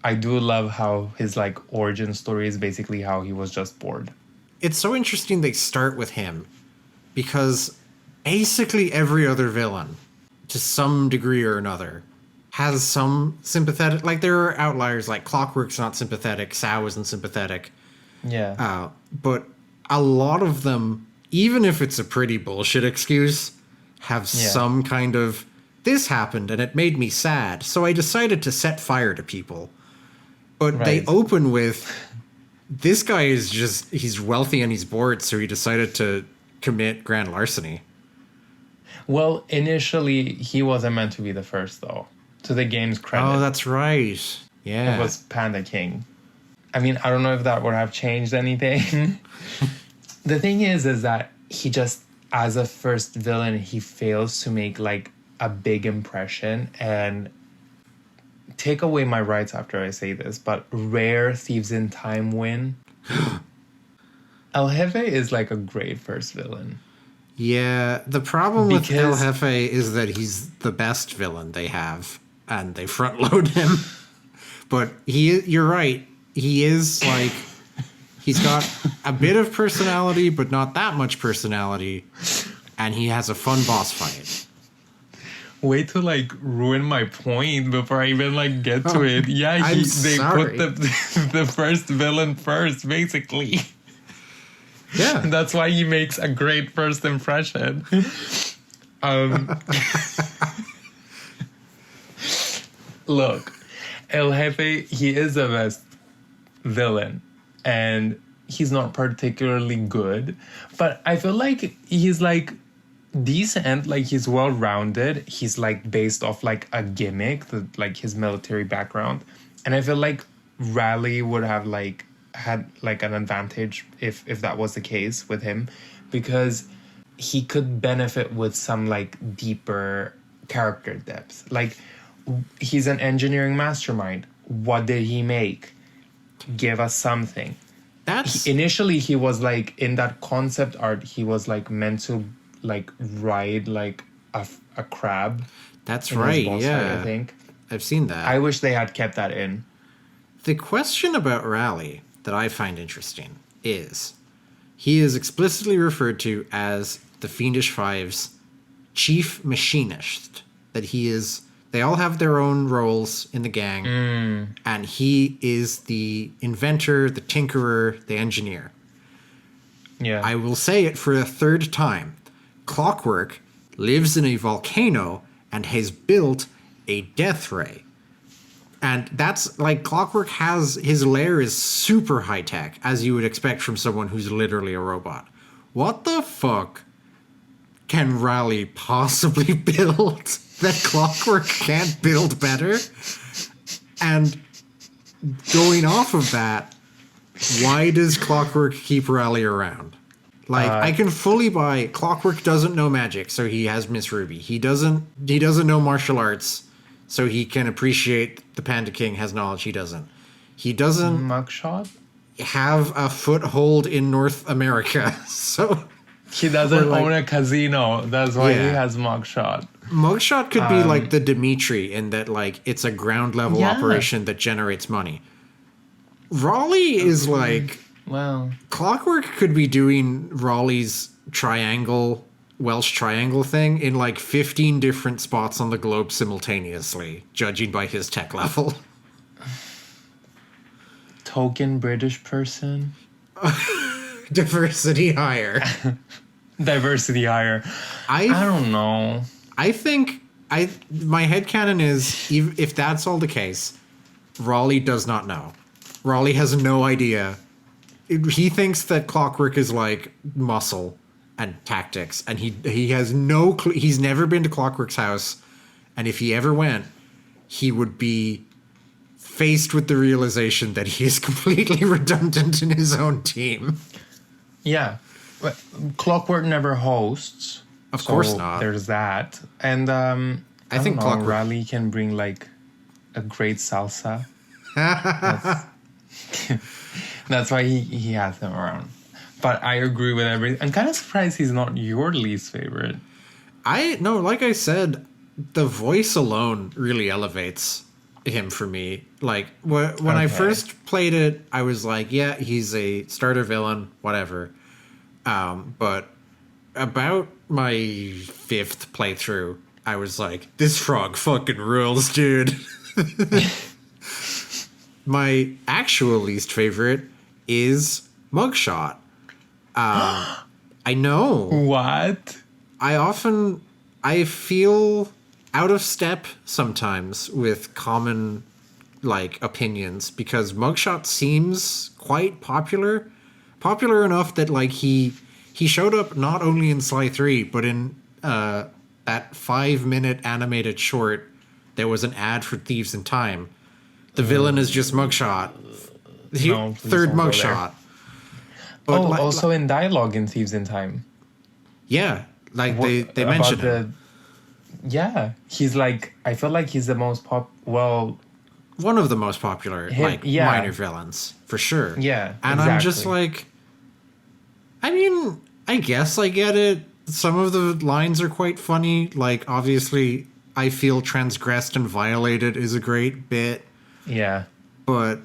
A: I do love how his, like, origin story is basically how he was just bored.
B: It's so interesting they start with him, because basically every other villain, to some degree or another, has some sympathetic... Like, there are outliers, like Clockwork's not sympathetic, Sao isn't sympathetic.
A: Yeah.
B: But a lot of them, even if it's a pretty bullshit excuse, have some kind of, this happened and it made me sad, so I decided to set fire to people. But they open with, this guy is just, he's wealthy and he's bored, so he decided to commit grand larceny.
A: Well, initially, he wasn't meant to be the first, though. To the game's credit.
B: Oh, that's right. Yeah.
A: It was Panda King. I mean, I don't know if that would have changed anything. The thing is that he just, as a first villain, he fails to make, like, a big impression. And take away my rights after I say this, but rare Thieves in Time win. El Jefe is, like, a great first villain.
B: Yeah, the problem with El Jefe is that he's the best villain they have, and they front load him. But you're right. He is, like, he's got a bit of personality, but not that much personality, and he has a fun boss fight.
A: Way to, like, ruin my point before I even, like, get to it. Yeah, they
B: sorry.
A: put the first villain first, basically.
B: Yeah.
A: That's why he makes a great first impression. Look, El Jefe, he is the best villain, and he's not particularly good, but I feel like he's, like, decent, like, he's well-rounded. He's, like, based off, like, a gimmick, like, his military background, and I feel like Raleigh would have, like, had, like, an advantage if that was the case with him, because he could benefit with some, like, deeper character depth. Like, he's an engineering mastermind. What did he make? Give us something. Initially, he was, like, in that concept art, he was, like, meant to, like, ride, like, a crab.
B: That's right, yeah.
A: Fight, I think.
B: I've seen that.
A: I wish they had kept that in.
B: The question about Raleigh that I find interesting is he is explicitly referred to as the Fiendish Five's chief machinist. That he is... They all have their own roles in the gang, and he is the inventor, the tinkerer, the engineer.
A: Yeah.
B: I will say it for a third time. Clockwork lives in a volcano and has built a death ray. And that's, like, Clockwork has... His lair is super high-tech, as you would expect from someone who's literally a robot. What the fuck can Raleigh possibly build that Clockwork can't build better? And going off of that, why does Clockwork keep Raleigh around? Like, I can fully buy Clockwork doesn't know magic, so he has Miss Ruby. He doesn't know martial arts, so he can appreciate the Panda King has knowledge he doesn't. He doesn't
A: Mugshot?
B: have a foothold in North America, so
A: He doesn't
B: like-
A: own a casino. That's why he
B: Yeah.
A: has Mugshot.
B: Mugshot could be like the Dimitri in that, like, it's a ground level
A: Yeah.
B: operation that generates money. Raleigh is like,
A: Well,
B: Clockwork could be doing Raleigh's Welsh triangle thing in like 15 different spots on the globe simultaneously, judging by his tech level.
A: token British person.
B: Diversity higher.
A: Diversity higher. I don't know.
B: I think my headcanon is, if that's all the case, Raleigh does not know. Raleigh has no idea. He thinks that Clockwork is like muscle and tactics, and he has no clue. He's never been to Clockwork's house, and if he ever went, he would be faced with the realization that he is completely redundant in his own team.
A: Yeah. But Clockwork never hosts.
B: Of course not.
A: There's that. And I
B: think
A: don't know,
B: Clockwork-
A: Raleigh can bring like a great salsa. That's why he has him around. But I agree with everything. I'm kind of surprised he's not your least favorite.
B: Like I said, the voice alone really elevates him for me. Like, when I first played it, I was like, yeah, he's a starter villain, whatever. But about my 5th playthrough, I was like, this frog fucking rules, dude. My actual least favorite is Mugshot. I know.
A: What?
B: I feel out of step sometimes with common, like, opinions, because Mugshot seems quite popular enough that, like, he showed up not only in Sly 3 but in that 5-minute animated short. There was an ad for Thieves in Time. The villain is just Mugshot.
A: No, please
B: Third
A: don't go
B: Mugshot.
A: Oh,
B: But
A: also in dialogue in Thieves in Time.
B: yeah, like they
A: About
B: mentioned it.
A: Yeah, he's like, I feel like he's the most
B: One of the most popular,
A: yeah.
B: minor villains, for sure.
A: Yeah,
B: And I'm just
A: exactly.
B: like, I mean, I guess I get it. Some of the lines are quite funny. Like, obviously, I feel transgressed and violated is a great bit.
A: yeah.
B: But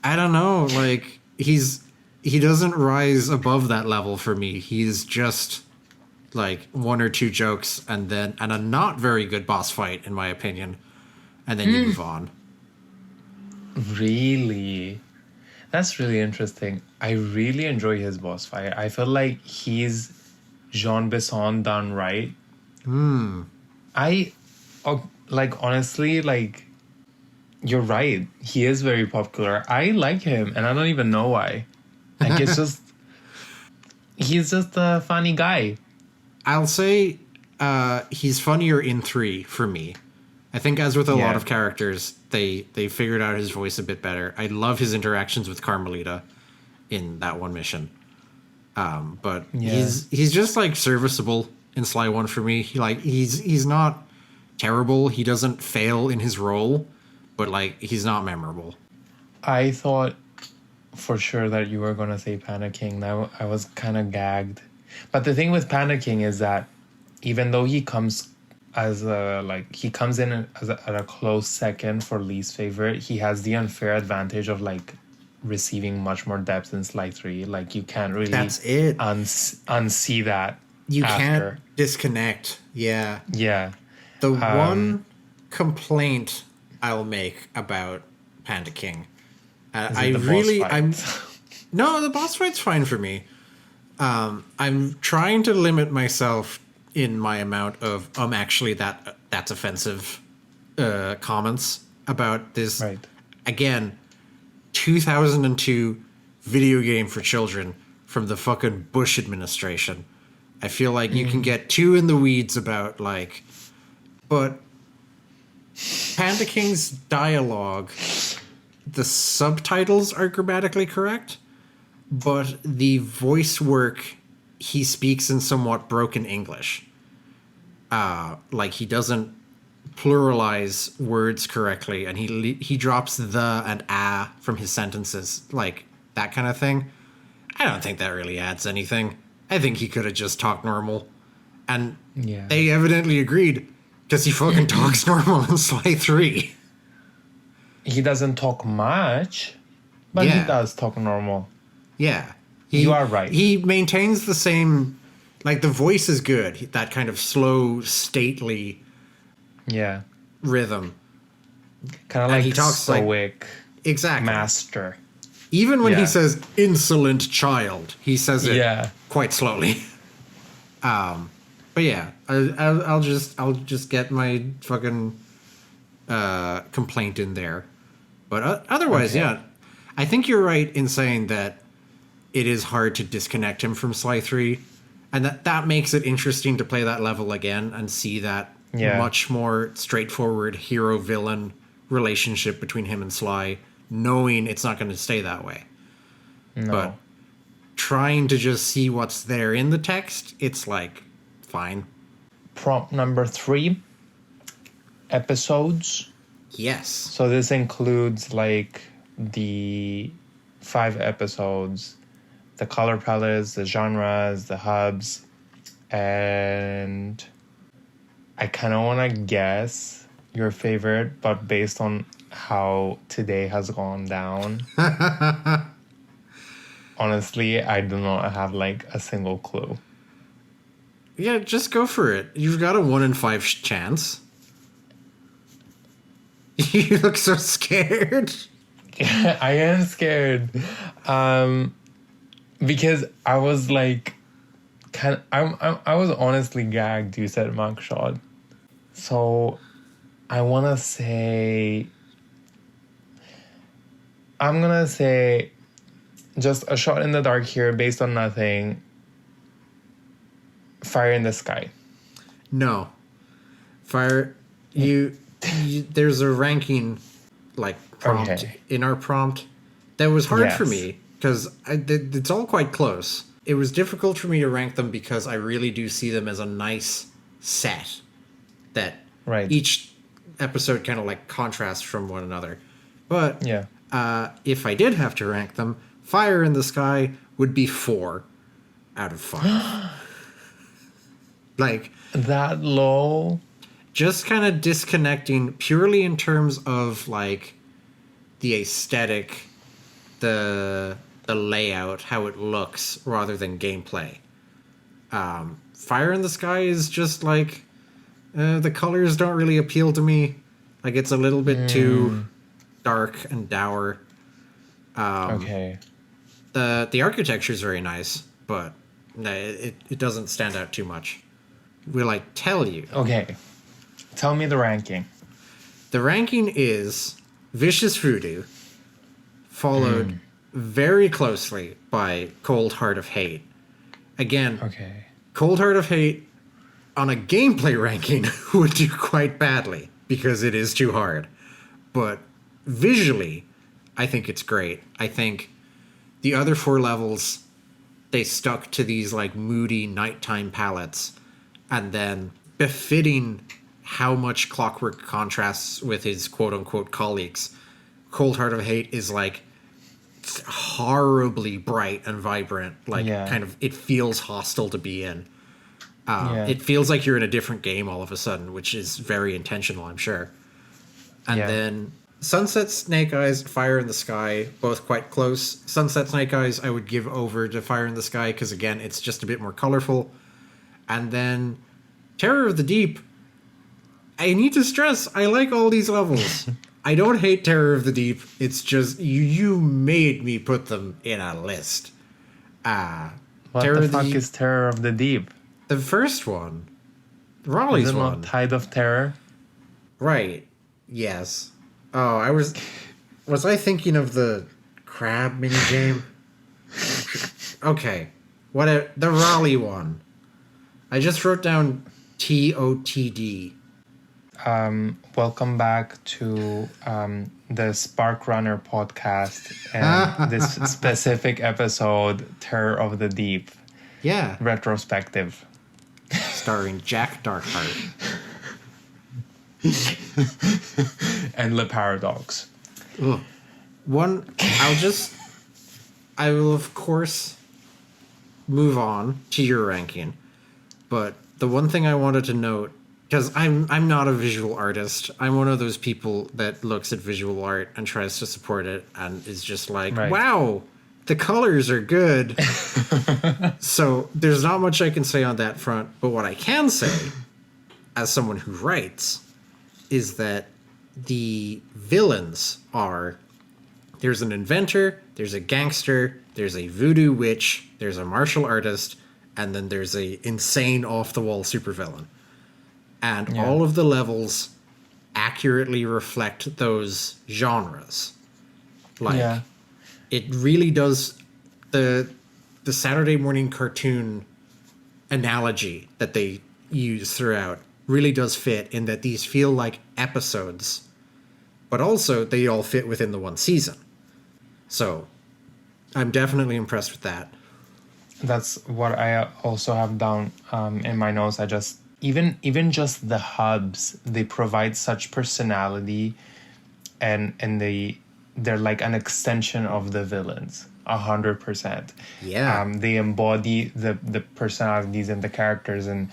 B: I don't know. Like, he doesn't rise above that level for me. He's just like 1 or 2 jokes and a not very good boss fight, in my opinion. And then you move on.
A: Really? That's really interesting. I really enjoy his boss fight. I feel like he's Jean Besson done right. Honestly, like, you're right. He is very popular. I like him, and I don't even know why. Like, he's just a funny guy.
B: I'll say he's funnier in 3 for me. I think, as with a lot
A: Yeah.
B: of characters, they figured out his voice a bit better. I love his interactions with Carmelita in that one mission. But
A: Yeah.
B: he's just like serviceable in Sly 1 for me. He's not terrible. He doesn't fail in his role, but like he's not memorable.
A: I thought for sure that you were gonna say Panda King. I was kind of gagged. But the thing with Panda King is that even though he comes in at a close second for least favorite, he has the unfair advantage of like receiving much more depth in Sly 3. Like, you can't really
B: That's it.
A: unsee that.
B: You
A: after.
B: can't disconnect. Yeah.
A: Yeah.
B: The one complaint I'll make about Panda King, no, the boss fight's fine for me. I'm trying to limit myself in my amount of actually that's offensive comments about this.
A: Right.
B: Again, 2002 video game for children from the fucking Bush administration. I feel like you can get too in the weeds about, like, but Panda King's dialogue, the subtitles are grammatically correct, but the voice work he speaks in somewhat broken English. Like he doesn't pluralize words correctly, and he drops the and from his sentences, like that kind of thing. I don't think that really adds anything. I think he could have just talked normal. And they evidently agreed, because he fucking talks normal in Sly 3.
A: He doesn't talk much, but he does talk normal.
B: Yeah.
A: You are right.
B: He maintains the same, like the voice is good, that kind of slow, stately rhythm.
A: Kind of like
B: he talks
A: stoic
B: exactly.
A: master.
B: Even when he says insolent child, he says it quite slowly. But yeah, I'll just get my fucking complaint in there. But otherwise, I think you're right in saying that it is hard to disconnect him from Sly 3, and that makes it interesting to play that level again and see that much more straightforward hero-villain relationship between him and Sly, knowing it's not going to stay that way.
A: No.
B: But trying to just see what's there in the text, it's like, fine.
A: Prompt number 3, episodes.
B: Yes.
A: So this includes like the 5 episodes, the color palettes, the genres, the hubs, and I kind of want to guess your favorite, but based on how today has gone down, honestly, I do not have like a single clue.
B: Yeah, just go for it. You've got a 1 in 5 chance. You look so scared.
A: I am scared. Because I was like, I was honestly gagged you said mugshot. So I want to say, I'm going to say just a shot in the dark here based on nothing. Fire in the Sky.
B: No. There's a ranking like prompt in our prompt that was hard for me because it's all quite close. It was difficult for me to rank them because I really do see them as a nice set that each episode kind of like contrasts from one another. But if I did have to rank them, Fire in the Sky would be 4 out of 5. Like
A: that low.
B: Just kind of disconnecting purely in terms of like the aesthetic, the layout, how it looks, rather than gameplay. Fire in the Sky is just like the colors don't really appeal to me. Like it's a little bit too dark and dour. The architecture is very nice, but it doesn't stand out too much. Will I tell you?
A: Okay. Tell me the ranking.
B: The ranking is Vicious Voodoo, followed very closely by Cold Heart of Hate. Again, Cold Heart of Hate on a gameplay ranking would do quite badly because it is too hard. But visually, I think it's great. I think the other 4 levels, they stuck to these like moody nighttime palettes, and then befitting how much Clockwork contrasts with his quote-unquote colleagues. Cold Heart of Hate is like horribly bright and vibrant. Like kind of, it feels hostile to be in. It feels like you're in a different game all of a sudden, which is very intentional, I'm sure. And then Sunset Snake Eyes, Fire in the Sky, both quite close. Sunset Snake Eyes I would give over to Fire in the Sky because, again, it's just a bit more colorful. And then Terror of the Deep, I need to stress, I like all these levels. I don't hate Terror of the Deep. It's just, you made me put them in a list.
A: What the fuck is Terror of the Deep?
B: The first one. Raleigh's one.
A: Not Tide of Terror?
B: Right. Yes. Oh, was I thinking of the crab minigame? Okay. The Raleigh one. I just wrote down TOTD.
A: Welcome back to the Spark Runner podcast and this specific episode, Terror of the Deep.
B: Yeah.
A: Retrospective.
B: Starring Jack Darkheart.
A: And Le Paradox.
B: Ugh. I will, of course, move on to your ranking. But the one thing I wanted to note, because I'm not a visual artist. I'm one of those people that looks at visual art and tries to support it and is just like,
A: Right.
B: wow, the colors are good. So there's not much I can say on that front. But what I can say, as someone who writes, is that the villains are, there's an inventor, there's a gangster, there's a voodoo witch, there's a martial artist, and then there's a insane off-the-wall supervillain. And all of the levels accurately reflect those genres. Like, it really does, the Saturday morning cartoon analogy that they use throughout really does fit in that these feel like episodes, but also they all fit within the one season. So I'm definitely impressed with that.
A: That's what I also have down in my notes. I just even just the hubs, they provide such personality, and they're like an extension of the villains, 100%.
B: Yeah.
A: They embody the personalities and the characters, and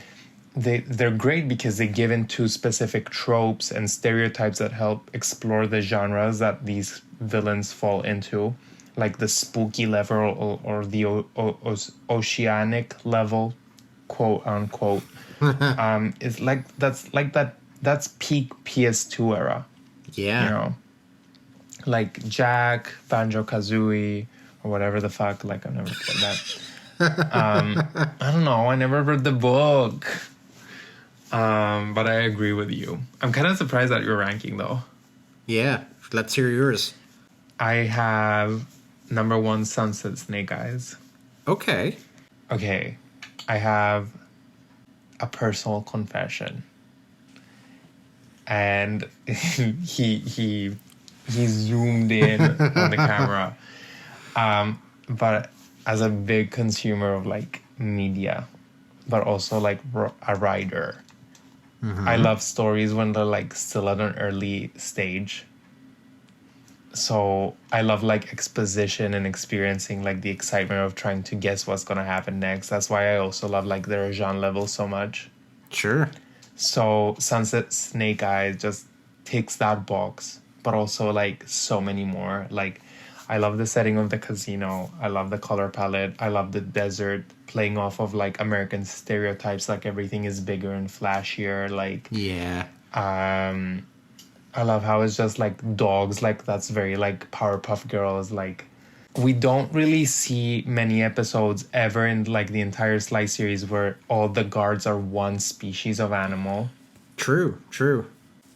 A: they're great because they give into specific tropes and stereotypes that help explore the genres that these villains fall into, like the spooky level or the oceanic level, quote unquote. It's like that's peak PS2 era.
B: Yeah.
A: You know, like Jack, Banjo-Kazooie, or whatever the fuck. Like, I've never played that. I don't know. I never read the book. But I agree with you. I'm kind of surprised at your ranking, though.
B: Yeah. Let's hear yours.
A: I have number 1, Sunset Snake Eyes.
B: Okay.
A: Okay. I have a personal confession. And he zoomed in on the camera. But as a big consumer of like media, but also like a writer, I love stories when they're like still at an early stage. So I love like exposition and experiencing like the excitement of trying to guess what's gonna happen next. That's why I also love like the genre level so much.
B: Sure.
A: So Sunset Snake Eyes just ticks that box, but also like so many more. Like, I love the setting of the casino. I love the color palette. I love the desert, playing off of like American stereotypes, like everything is bigger and flashier. Like,
B: Yeah.
A: I love how it's just like dogs, like that's very like Powerpuff Girls. Like, we don't really see many episodes ever in like the entire Slice series where all the guards are one species of animal.
B: True.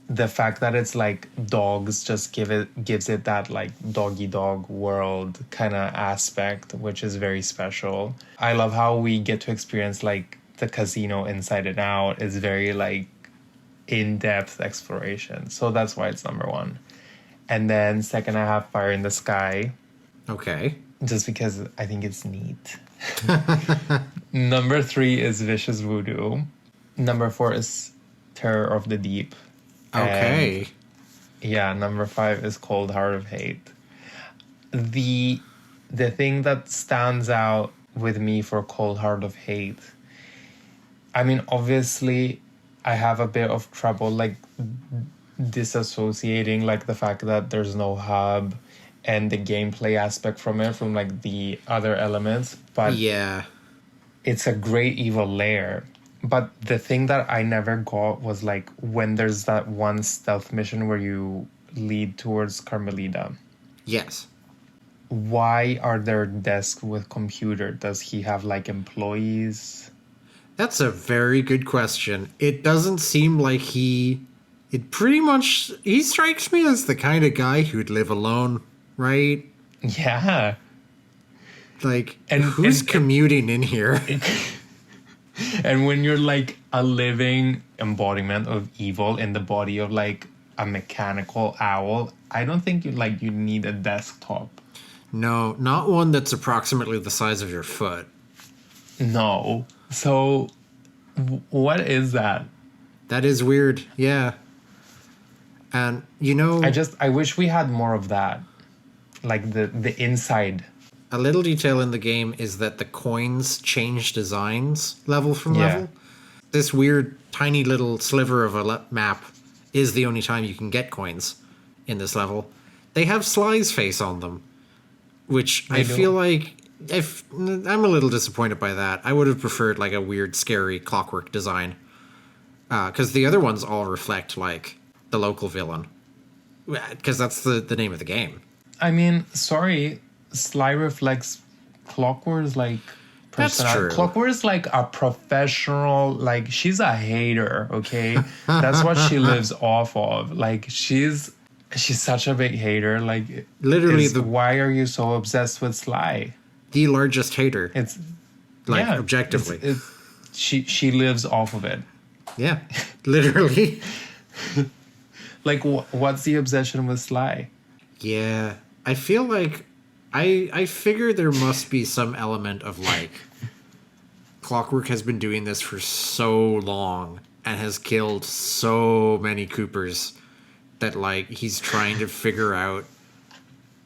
A: The fact that it's like dogs just gives it that like doggy dog world kind of aspect, which is very special. I love how we get to experience like the casino inside and out. It's very like in-depth exploration. So that's why it's number 1. And then second, I have Fire in the Sky,
B: Okay.
A: just because I think it's neat. Number 3 is Vicious Voodoo. Number 4 is Terror of the Deep.
B: Okay.
A: Yeah, number 5 is Cold Heart of Hate. The thing that stands out with me for Cold Heart of Hate, I mean, obviously, I have a bit of trouble like disassociating like the fact that there's no hub and the gameplay aspect from it from like the other elements, but
B: Yeah.
A: it's a great evil layer. But the thing that I never got was like when there's that one stealth mission where you lead towards Carmelita.
B: Yes.
A: Why are there desks with computer? Does he have like employees?
B: That's a very good question. It doesn't seem like he strikes me as the kind of guy who'd live alone, right?
A: Yeah.
B: Like,
A: And-
B: who's
A: and-
B: commuting in here?
A: And when you're like a living embodiment of evil in the body of like a mechanical owl, I don't think you need a desktop.
B: No, not one that's approximately the size of your foot.
A: No. So, what is that?
B: That is weird. Yeah. And, you know...
A: I wish we had more of that. Like the inside.
B: A little detail in the game is that the coins change designs level from level. This weird, tiny little sliver of a map is the only time you can get coins in this level. They have Sly's face on them, which I feel like... I'm a little disappointed by that. I would have preferred like a weird, scary clockwork design. Because the other ones all reflect like the local villain. Because that's the name of the game.
A: I mean, sorry, Sly reflects Clockwork's like
B: That's true.
A: Clockwork's like a professional, like she's a hater, okay? That's what she lives off of. Like she's such a big hater. Like
B: Literally
A: why are you so obsessed with Sly?
B: The largest hater.
A: It's
B: like objectively.
A: She lives off of it.
B: Yeah, literally.
A: Like what's the obsession with Sly?
B: Yeah, I feel like I figure there must be some element of like Clockwork has been doing this for so long and has killed so many Coopers that like he's trying to figure out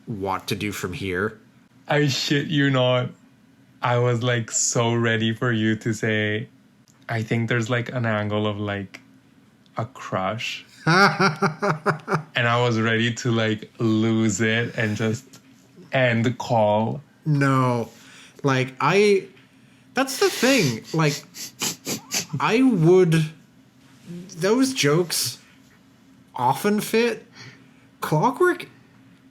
B: what to do from here.
A: I shit you not. I was like so ready for you to say, I think there's like an angle of like a crush. And I was ready to like lose it and just end the call.
B: No. Like that's the thing. Like those jokes often fit. Clockwork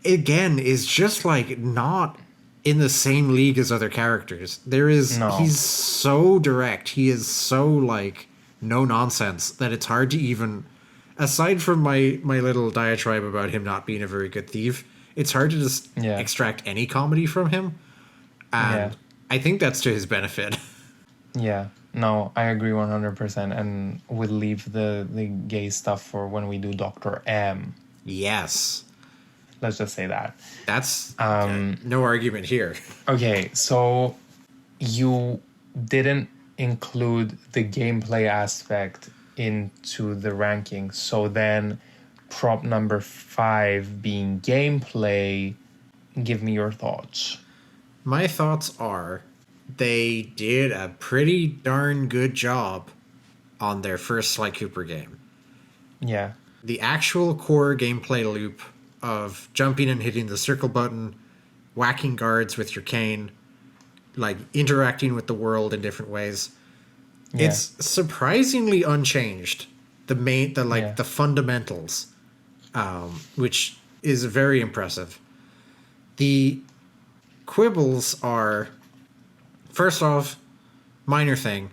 B: again is just like not in the same league as other characters. He's so direct. He is so like no nonsense that it's hard to even, aside from my little diatribe about him not being a very good thief, it's hard to just extract any comedy from him. And I think that's to his benefit.
A: Yeah. No, I agree 100%. And we'll leave the gay stuff for when we do Dr. M.
B: Yes.
A: Let's just say that.
B: That's no argument here.
A: Okay, so you didn't include the gameplay aspect into the ranking. So then prop number 5 being gameplay, give me your thoughts.
B: My thoughts are they did a pretty darn good job on their first Sly Cooper game.
A: Yeah.
B: The actual core gameplay loop of jumping and hitting the circle button, whacking guards with your cane, like interacting with the world in different ways. Yeah. It's surprisingly unchanged. The fundamentals, which is very impressive. The quibbles are, first off, minor thing.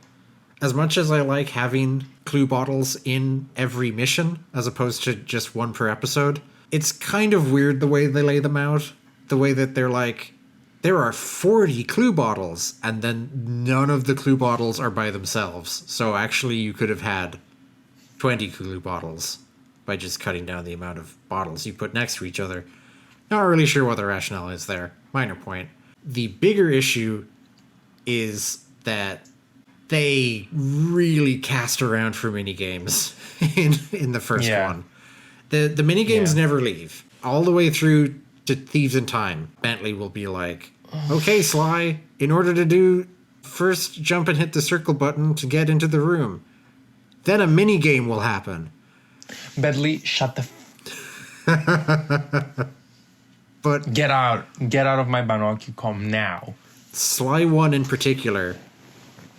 B: As much as I like having clue bottles in every mission, as opposed to just one per episode, it's kind of weird the way they lay them out. The way that they're like, there are 40 clue bottles, and then none of the clue bottles are by themselves. So actually you could have had 20 clue bottles by just cutting down the amount of bottles you put next to each other. Not really sure what the rationale is there. Minor point. The bigger issue is that they really cast around for minigames in the first one. The minigames never leave. All the way through to Thieves in Time, Bentley will be like, okay, Sly, in order to do first jump and hit the circle button to get into the room, then a minigame will happen.
A: Bentley, shut the
B: But
A: get out of my Banocchio now.
B: Sly 1 in particular,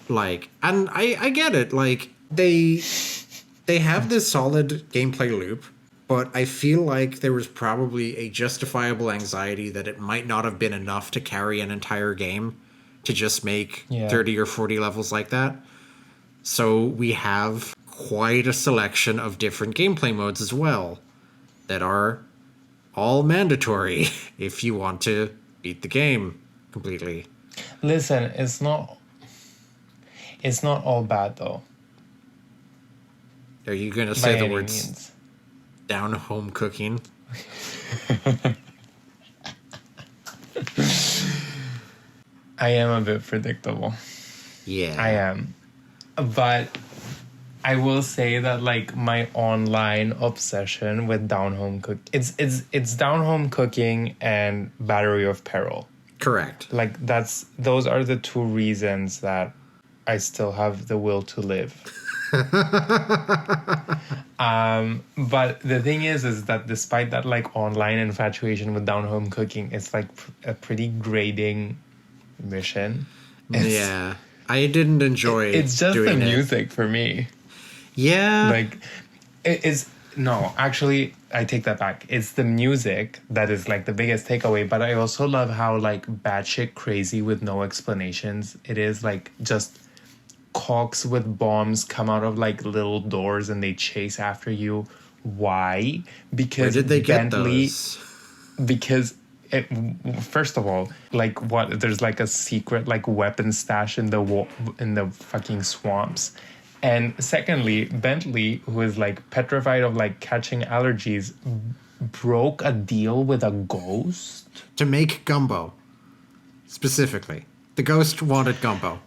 B: like, and I get it, like, they have this solid gameplay loop, but I feel like there was probably a justifiable anxiety that it might not have been enough to carry an entire game to just make 30 or 40 levels like that. So we have quite a selection of different gameplay modes as well that are all mandatory if you want to beat the game completely.
A: Listen, it's not all bad though.
B: Are you going to say the words down home cooking?
A: I am a bit predictable.
B: Yeah.
A: I am. But I will say that like my online obsession with down home it's down home cooking and Battery of Peril.
B: Correct.
A: Like those are the two reasons that I still have the will to live. But the thing is that despite that like online infatuation with down home cooking, it's like a pretty grating mission.
B: Yeah. I didn't enjoy
A: It's just the
B: doing it.
A: music for me.
B: Yeah.
A: Like it is no, actually I take that back. It's the music that is like the biggest takeaway, but I also love how like batshit crazy with no explanations it is. Like just cogs with bombs come out of like little doors and they chase after you. Why? Because
B: Where did they get
A: Bentley
B: those?
A: because it, first of all, like what there's like a secret like weapon stash in the fucking swamps. And secondly, Bentley, who is like petrified of like catching allergies, broke a deal with a ghost.
B: To make gumbo. Specifically. The ghost wanted gumbo.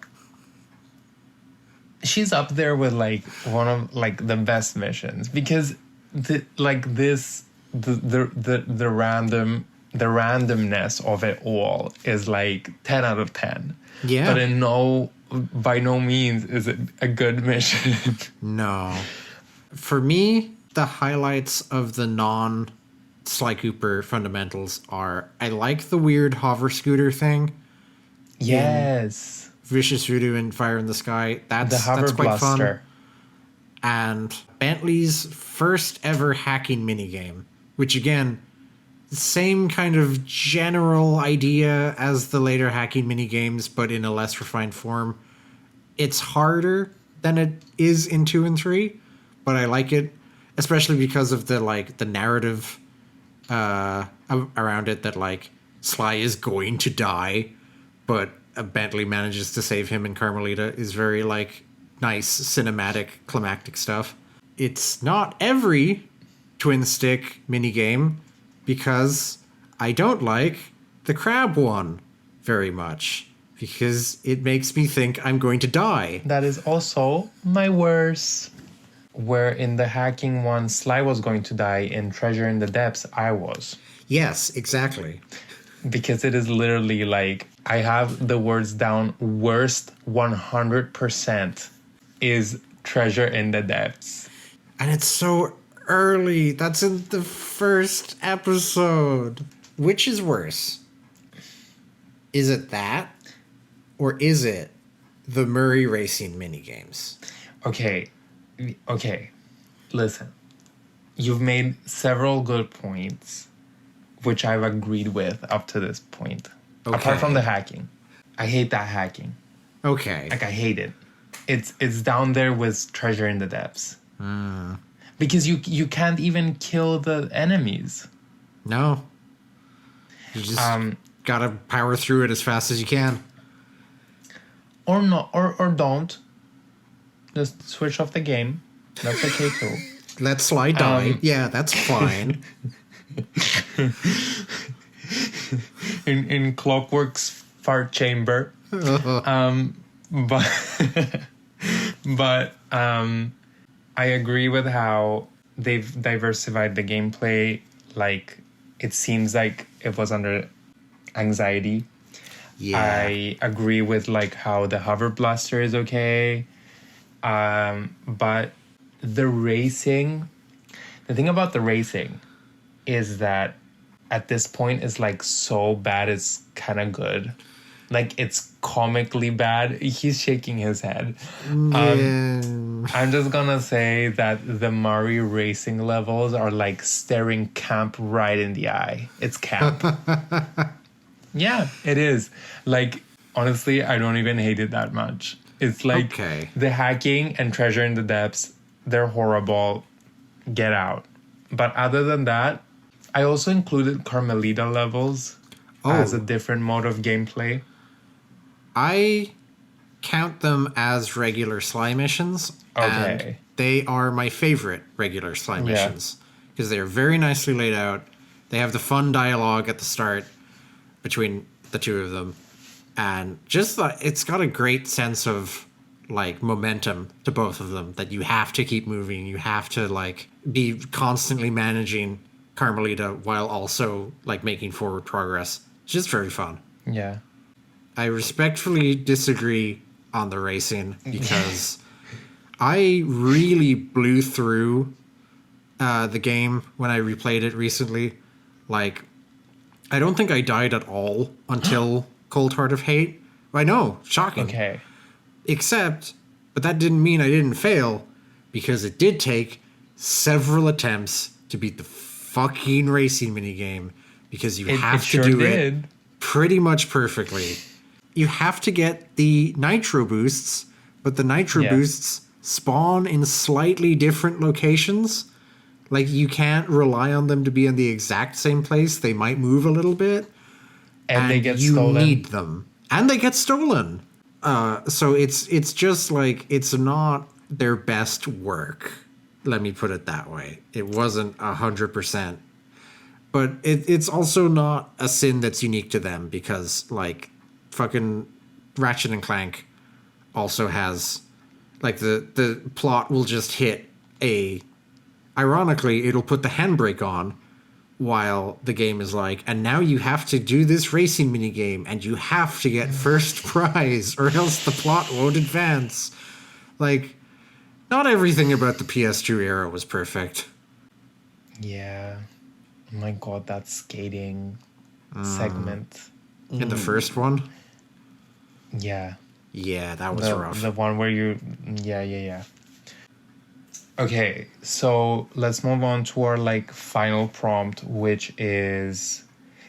A: She's up there with like one of like the best missions because the randomness of it all is like 10 out of 10.
B: Yeah.
A: But by no means is it a good mission.
B: No. For me, the highlights of the non-Sly Cooper fundamentals are I like the weird hover scooter thing.
A: Yes.
B: Vicious Voodoo and Fire in the Sky.
A: The hover
B: that's quite fun.
A: blaster.
B: And Bentley's first ever hacking minigame, which again, same kind of general idea as the later hacking minigames, but in a less refined form. It's harder than it is in 2 and 3, but I like it, especially because of the narrative around it that like Sly is going to die, but Bentley manages to save him, and Carmelita is very like nice cinematic climactic stuff. It's not every twin stick minigame because I don't like the crab one very much because it makes me think I'm going to die.
A: That is also my worst. Where in the hacking one, Sly was going to die. In Treasure in the Depths, I was.
B: Yes, exactly.
A: Because it is literally like, I have the words down, worst 100% is Treasure in the Depths.
B: And it's so early. That's in the first episode. Which is worse? Is it that? Or is it the Murray Racing minigames?
A: Okay. Listen. You've made several good points, which I've agreed with up to this point.
B: Okay.
A: Apart from the hacking. I hate that hacking.
B: Okay.
A: Like, I hate it. It's down there with Treasure in the Depths. Because you can't even kill the enemies.
B: No. You just gotta power through it as fast as you can.
A: Or not, or don't. Just switch off the game. That's okay too.
B: Let Sly die. Yeah, that's fine.
A: in Clockwork's fart chamber. But I agree with how they've diversified the gameplay. Like, it seems like it was under anxiety.
B: Yeah.
A: I agree with like how the hover blaster is okay. But the racing, the thing about the racing is that at this point it's like so bad it's kind of good. Like, it's comically bad. He's shaking his head. I'm just gonna say that the Murray racing levels are like staring camp right in the eye. It's camp. Yeah, it is. Like, honestly, I don't even hate it that much. It's like the hacking and Treasure in the Depths, they're horrible. Get out. But other than that, I also included Carmelita levels as a different mode of gameplay.
B: I count them as regular Sly missions. And they are my favorite regular Sly missions. Because they're very nicely laid out. They have the fun dialogue at the start between the two of them. And just it's got a great sense of like momentum to both of them, that you have to keep moving. You have to like be constantly managing Carmelita while also like making forward progress. It's just very fun.
A: Yeah.
B: I respectfully disagree on the racing because I really blew through the game when I replayed it recently. Like, I don't think I died at all until Cold Heart of Hate. I know, shocking.
A: Okay.
B: But that didn't mean I didn't fail, because it did take several attempts to beat the fucking racing minigame, because you have to do it pretty much perfectly. You have to get the nitro boosts, but the nitro boosts spawn in slightly different locations. Like, you can't rely on them to be in the exact same place. They might move a little bit.
A: And they get stolen.
B: You need them. And they get stolen. So it's just like, it's not their best work. Let me put it that way. It wasn't 100%. But it's also not a sin that's unique to them, because like fucking Ratchet and Clank also has like the plot will just hit a... Ironically, it'll put the handbrake on while the game is like, and now you have to do this racing minigame, and you have to get first prize, or else the plot won't advance. Like, not everything about the PS2 era was perfect.
A: Yeah. Oh my god, that skating segment.
B: In the first one?
A: Yeah.
B: Yeah, that was rough.
A: The one where you... Yeah. Okay, so let's move on to our like final prompt, which is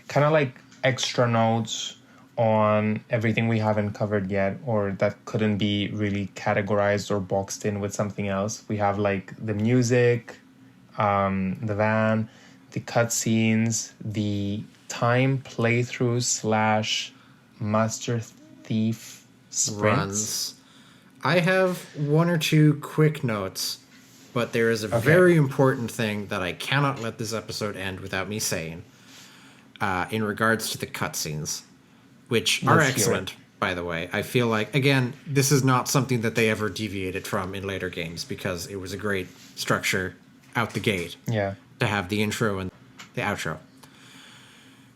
A: kind of like extra notes on everything we haven't covered yet, or that couldn't be really categorized or boxed in with something else. We have like the music, the van, the cutscenes, the time playthrough / Master Thief sprints.
B: I have one or two quick notes. But there is a very important thing that I cannot let this episode end without me saying, in regards to the cutscenes, which are excellent, by the way. I feel like, again, this is not something that they ever deviated from in later games, because it was a great structure out the gate to have the intro and the outro.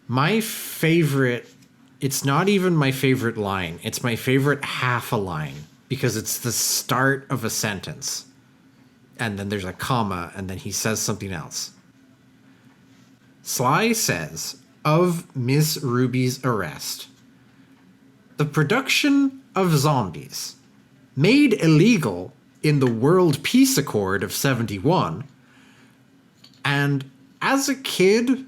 B: My favorite, it's not even my favorite line, it's my favorite half a line, because it's the start of a sentence. And then there's a comma, and then he says something else. Sly says, of Miss Ruby's arrest, the production of zombies, made illegal in the World Peace Accord of 71, and as a kid,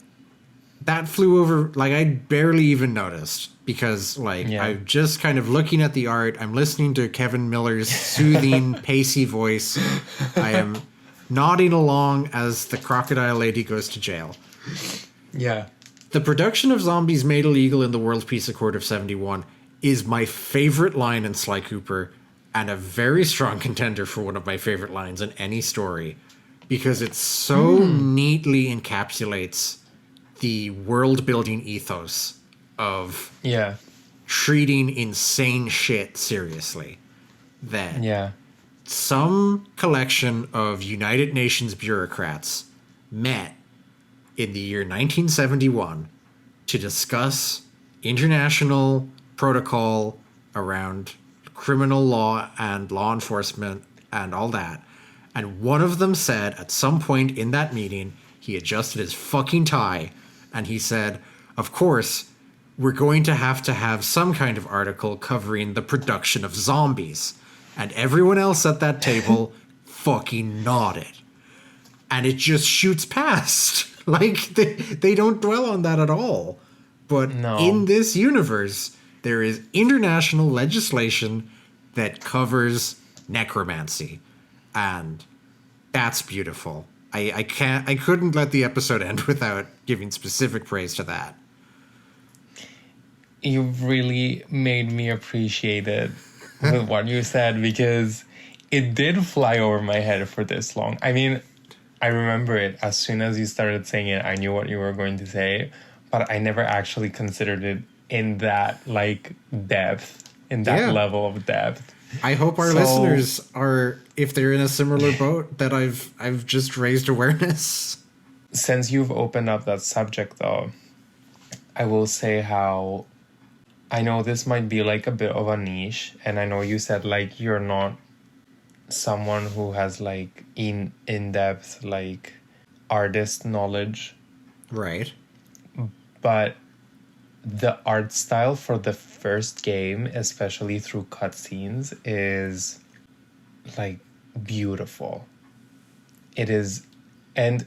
B: that flew over, like, I barely even noticed, because, like, I'm just kind of looking at the art, I'm listening to Kevin Miller's soothing, pacey voice, I am nodding along as the crocodile lady goes to jail.
A: Yeah.
B: The production of zombies made illegal in the World Peace Accord of 71 is my favorite line in Sly Cooper, and a very strong contender for one of my favorite lines in any story, because it so neatly encapsulates the world-building ethos of treating insane shit seriously. That some collection of United Nations bureaucrats met in the year 1971 to discuss international protocol around criminal law and law enforcement and all that. And one of them said at some point in that meeting, he adjusted his fucking tie and he said, of course, we're going to have some kind of article covering the production of zombies. And everyone else at that table fucking nodded. And it just shoots past. Like, they don't dwell on that at all. But in this universe, there is international legislation that covers necromancy. And that's beautiful. I couldn't let the episode end without giving specific praise to that.
A: You really made me appreciate it with what you said, because it did fly over my head for this long. I mean, I remember it as soon as you started saying it, I knew what you were going to say, but I never actually considered it in that like depth, in that
B: Yeah.
A: level of depth.
B: I hope our
A: So-
B: listeners are, if they're in a similar boat, that I've just raised awareness.
A: Since you've opened up that subject, though, I will say how I know this might be like a bit of a niche, and I know you said like you're not someone who has like in-depth like artist knowledge,
B: Right.
A: but the art style for the first game, especially through cutscenes, is like beautiful. It is, and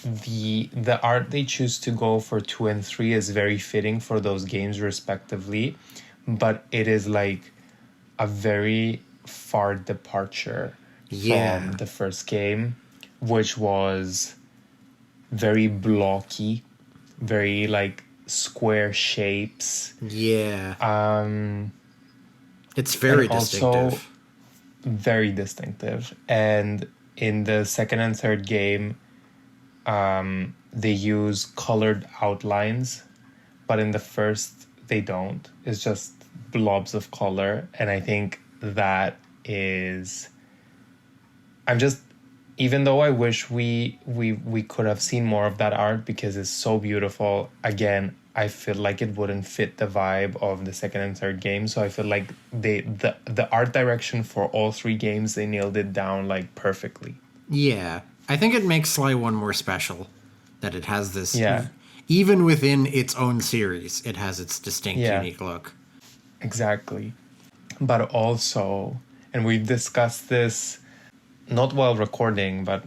A: the art they choose to go for 2 and 3 is very fitting for those games respectively, but it is like a very far departure
B: Yeah.
A: from the first game, which was very blocky, very like square shapes.
B: Yeah. It's
A: and
B: very
A: also
B: distinctive.
A: very distinctive. And in the second and third game, they use colored outlines, but in the first they don't. It's just blobs of color, and I think that is. I'm just, even though I wish we could have seen more of that art because it's so beautiful. Again, I feel like it wouldn't fit the vibe of the second and third game. So I feel like the art direction for all 3 games, they nailed it down like perfectly.
B: Yeah. I think it makes Sly 1 more special, that it has this...
A: Yeah.
B: Even within its own series, it has its distinct,
A: Yeah.
B: unique look.
A: Exactly. But also, and we've discussed this not while recording, but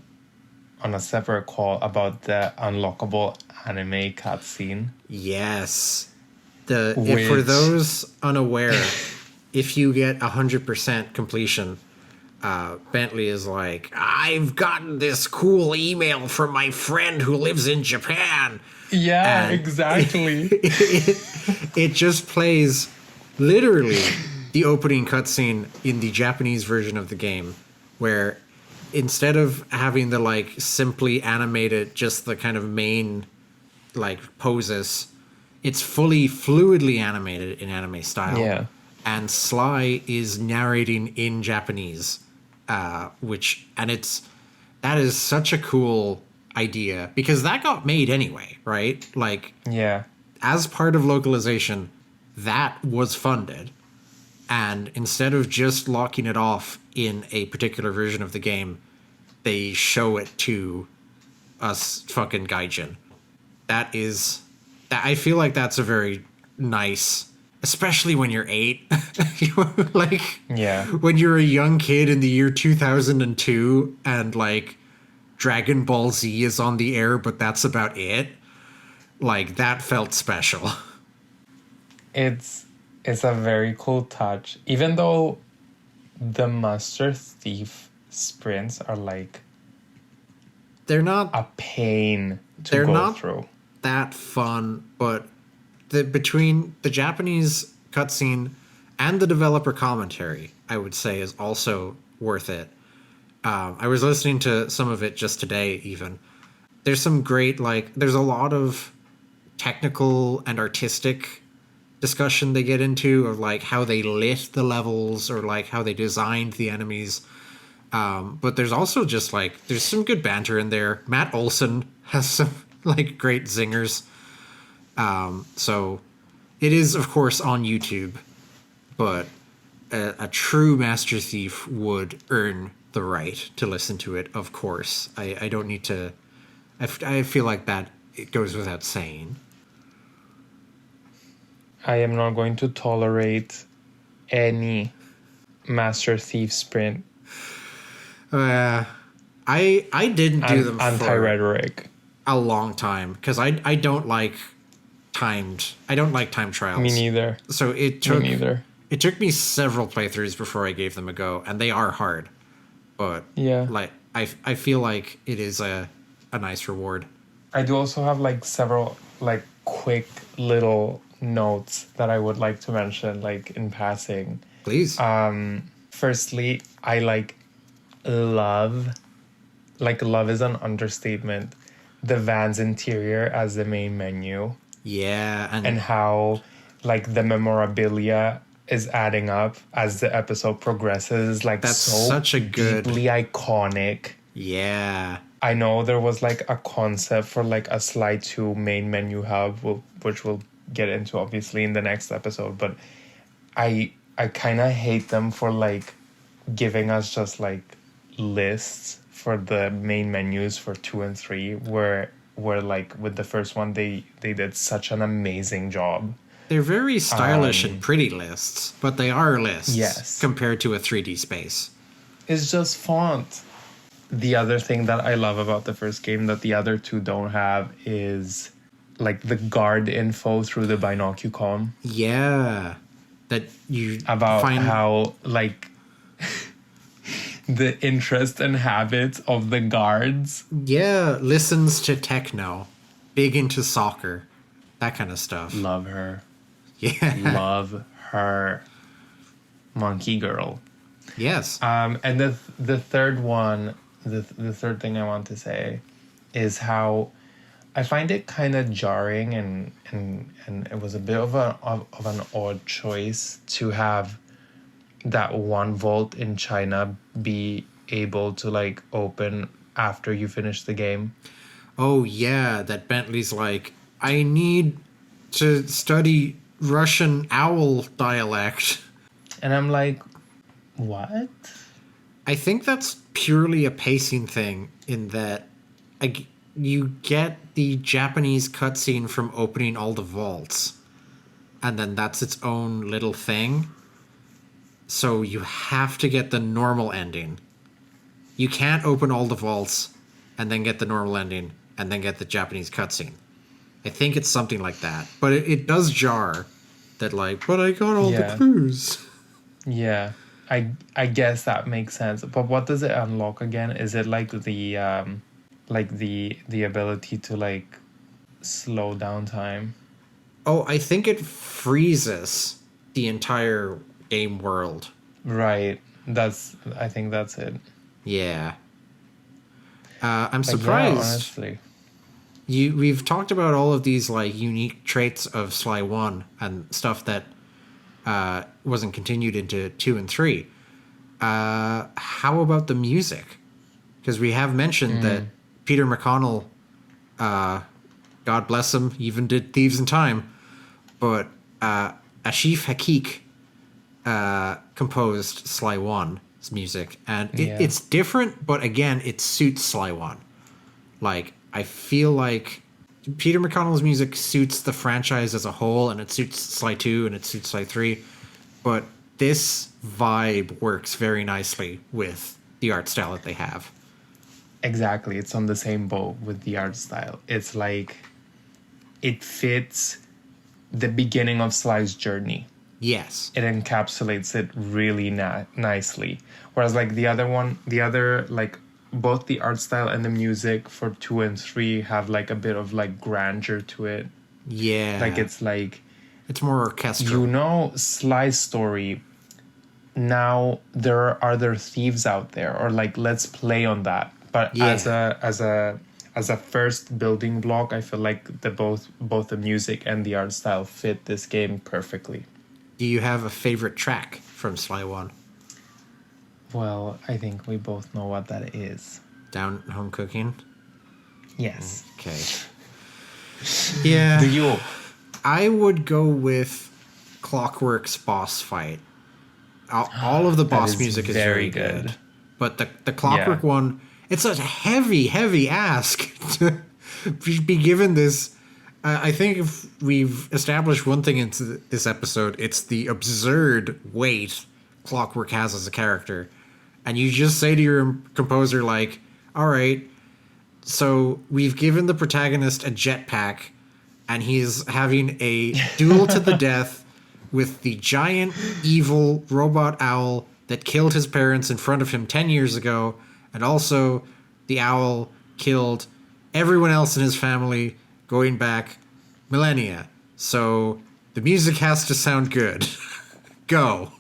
A: on a separate call about the unlockable anime cutscene.
B: Yes. For
A: Which-
B: those unaware, if you get 100% completion, Bentley is like, I've gotten this cool email from my friend who lives in Japan.
A: Yeah,
B: And-
A: exactly.
B: It just plays literally the opening cutscene in the Japanese version of the game, where instead of having the like simply animated, just the kind of main like poses, it's fully fluidly animated in anime style.
A: Yeah.
B: And Sly is narrating in Japanese, that is such a cool idea, because that got made anyway, right? Like,
A: Yeah.
B: as part of localization, that was funded. And instead of just locking it off in a particular version of the game, they show it to us fucking gaijin. I feel like that's a very nice, especially when you're 8. Like,
A: Yeah.
B: when you're a young kid in the year 2002 and like Dragon Ball Z is on the air, but that's about it. Like, that felt special.
A: It's a very cool touch. Even though the Master Thief sprints are like
B: They're not
A: a pain to
B: They're
A: go
B: not-
A: through.
B: that fun, but between the Japanese cutscene and the developer commentary, I would say is also worth it. I was listening to some of it just today, even. There's some great, like, there's a lot of technical and artistic discussion they get into of, like, how they lit the levels or, like, how they designed the enemies. But there's also just, like, there's some good banter in there. Matt Olson has some, like, great zingers. So it is, of course, on YouTube, but a true Master Thief would earn the right to listen to it, of course. I don't need to... I feel like that it goes without saying.
A: I am not going to tolerate any Master Thief sprint
B: I didn't do them for
A: anti-rhetoric.
B: a long time, because I don't like time trials.
A: Me neither.
B: So
A: Me neither.
B: It took me several playthroughs before I gave them a go, and they are hard. But
A: Yeah.
B: like I feel like it is a nice reward.
A: I do also have like several like quick little notes that I would like to mention, like in passing.
B: Please.
A: Firstly, I love is an understatement, the van's interior as the main menu,
B: Yeah,
A: and how like the memorabilia is adding up as the episode progresses. Like,
B: That's
A: so
B: such a good...
A: deeply iconic.
B: Yeah.
A: I know there was like a concept for like a slide 2 main menu hub, which we'll get into obviously in the next episode, but I kind of hate them for like giving us just like lists for the main menus for 2 and 3, where like with the first one they did such an amazing job.
B: They're very stylish and pretty lists, but they are lists,
A: yes,
B: compared to a 3D space.
A: It's just font. The other thing that I love about the first game that the other two don't have is like the guard info through the binocucom.
B: Yeah. That you
A: about
B: find...
A: how like the interest and habits of the guards.
B: Yeah, listens to techno, big into soccer, that kind of stuff.
A: Love her.
B: Yeah.
A: Love her. Monkey girl.
B: Yes.
A: And the third one, the third thing I want to say is how I find it kind of jarring and it was a bit of an odd choice to have that one vault in China be able to like open after you finish the game.
B: Oh yeah, that Bentley's like, I need to study Russian owl dialect.
A: And I'm like, what?
B: I think that's purely a pacing thing in that you get the Japanese cutscene from opening all the vaults, and then that's its own little thing. So you have to get the normal ending. You can't open all the vaults and then get the normal ending and then get the Japanese cutscene. I think it's something like that. But it does jar that like, but I got all the clues.
A: Yeah. I guess that makes sense. But what does it unlock again? Is it like the ability to like slow down time?
B: Oh, I think it freezes the entire game world.
A: Right. I think that's it.
B: Yeah. I'm surprised.
A: Yeah, honestly.
B: We've talked about all of these like unique traits of Sly 1 and stuff that wasn't continued into 2 and 3. How about the music? Because we have mentioned that Peter McConnell, God bless him, even did Thieves in Time, but Ashif Hakik composed Sly 1's music, and it's different, but again, it suits Sly 1. Like, I feel like Peter McConnell's music suits the franchise as a whole, and it suits Sly 2, and it suits Sly 3, but this vibe works very nicely with the art style that they have.
A: Exactly. It's on the same boat with the art style. It's like, it fits the beginning of Sly's journey.
B: Yes.
A: It encapsulates it really nicely. Whereas like the other, like both the art style and the music for 2 and 3 have like a bit of like grandeur to it.
B: Yeah.
A: Like it's
B: more orchestral.
A: You know Sly's story. Now there are thieves out there, or like let's play on that. But as a first building block, I feel like both the music and the art style fit this game perfectly.
B: Do you have a favorite track from Sly 1?
A: Well, I think we both know what that is.
B: Down Home Cooking?
A: Yes.
B: Okay. Yeah.
A: Do you?
B: I would go with Clockwork's boss fight. All of the boss music is very good. But the Clockwork one, it's such a heavy ask to be given this. I think if we've established one thing into this episode, it's the absurd weight Clockwork has as a character. And you just say to your composer, like, all right, so we've given the protagonist a jetpack, and he's having a duel to the death with the giant evil robot owl that killed his parents in front of him 10 years ago, and also the owl killed everyone else in his family going back millennia. So the music has to sound good. Go.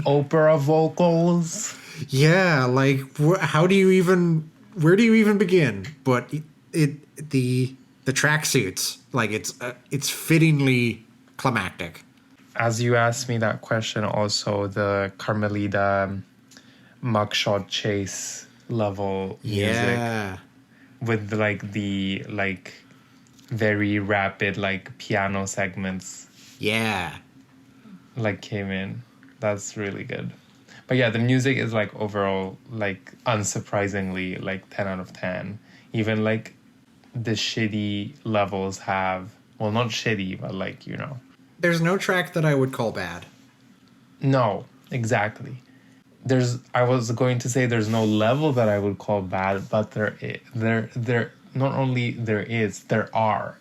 A: Opera vocals.
B: Yeah, like where do you even begin? But the tracksuits, like it's fittingly climactic.
A: As you asked me that question, also the Carmelita mugshot chase level music
B: Yeah.
A: with the very rapid piano segments
B: Yeah.
A: came in. That's really good. But yeah, the music is overall unsurprisingly 10 out of 10. Even the shitty levels have, well, not shitty, but
B: There's no track that I would call bad.
A: no, exactly. I was going to say there's no level that I would call bad, but there not only there are.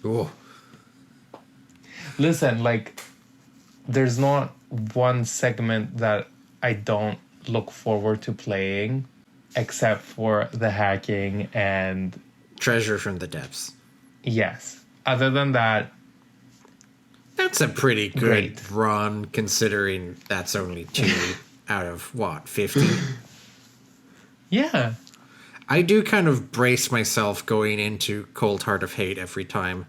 B: Ooh.
A: Listen, there's not one segment that I don't look forward to playing, except for the hacking and
B: Treasure from the Depths.
A: yes. Other than that,
B: That's a pretty good
A: Great.
B: run, considering that's only 2 out of, 50?
A: yeah.
B: I do kind of brace myself going into Cold Heart of Hate every time.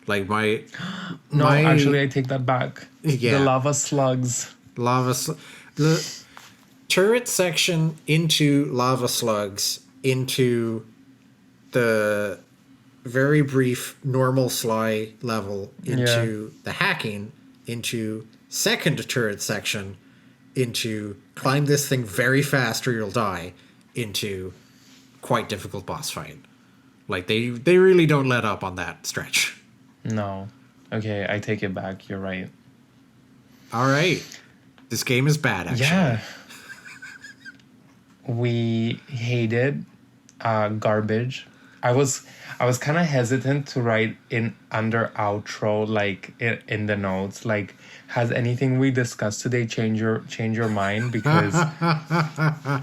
A: No, actually, I take that back.
B: Yeah.
A: The lava slugs.
B: The turret section into lava slugs, into the very brief normal sly level, into the hacking, into second turret section, into climb this thing very fast or you'll die, into quite difficult boss fight. They really don't let up on that stretch.
A: No. Okay, I take it back. You're right.
B: All right. This game is bad, actually.
A: Yeah. We hated garbage. I was kind of hesitant to write in under outro in the notes has anything we discussed today changed your mind, because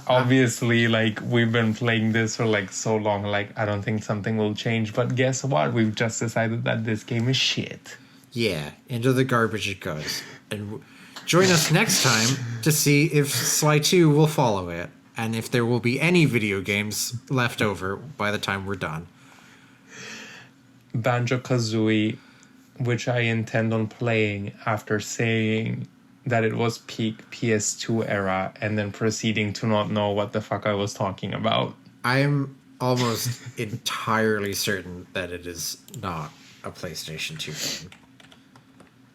A: obviously we've been playing this for so long, I don't think something will change, but guess what, we've just decided that this game is shit.
B: Yeah, into the garbage it goes. And join us next time to see if Sly 2 will follow it, and if there will be any video games left over by the time we're done.
A: Banjo-Kazooie, which I intend on playing after saying that it was peak PS2 era and then proceeding to not know what the fuck I was talking about.
B: I am almost entirely certain that it is not a PlayStation 2 game.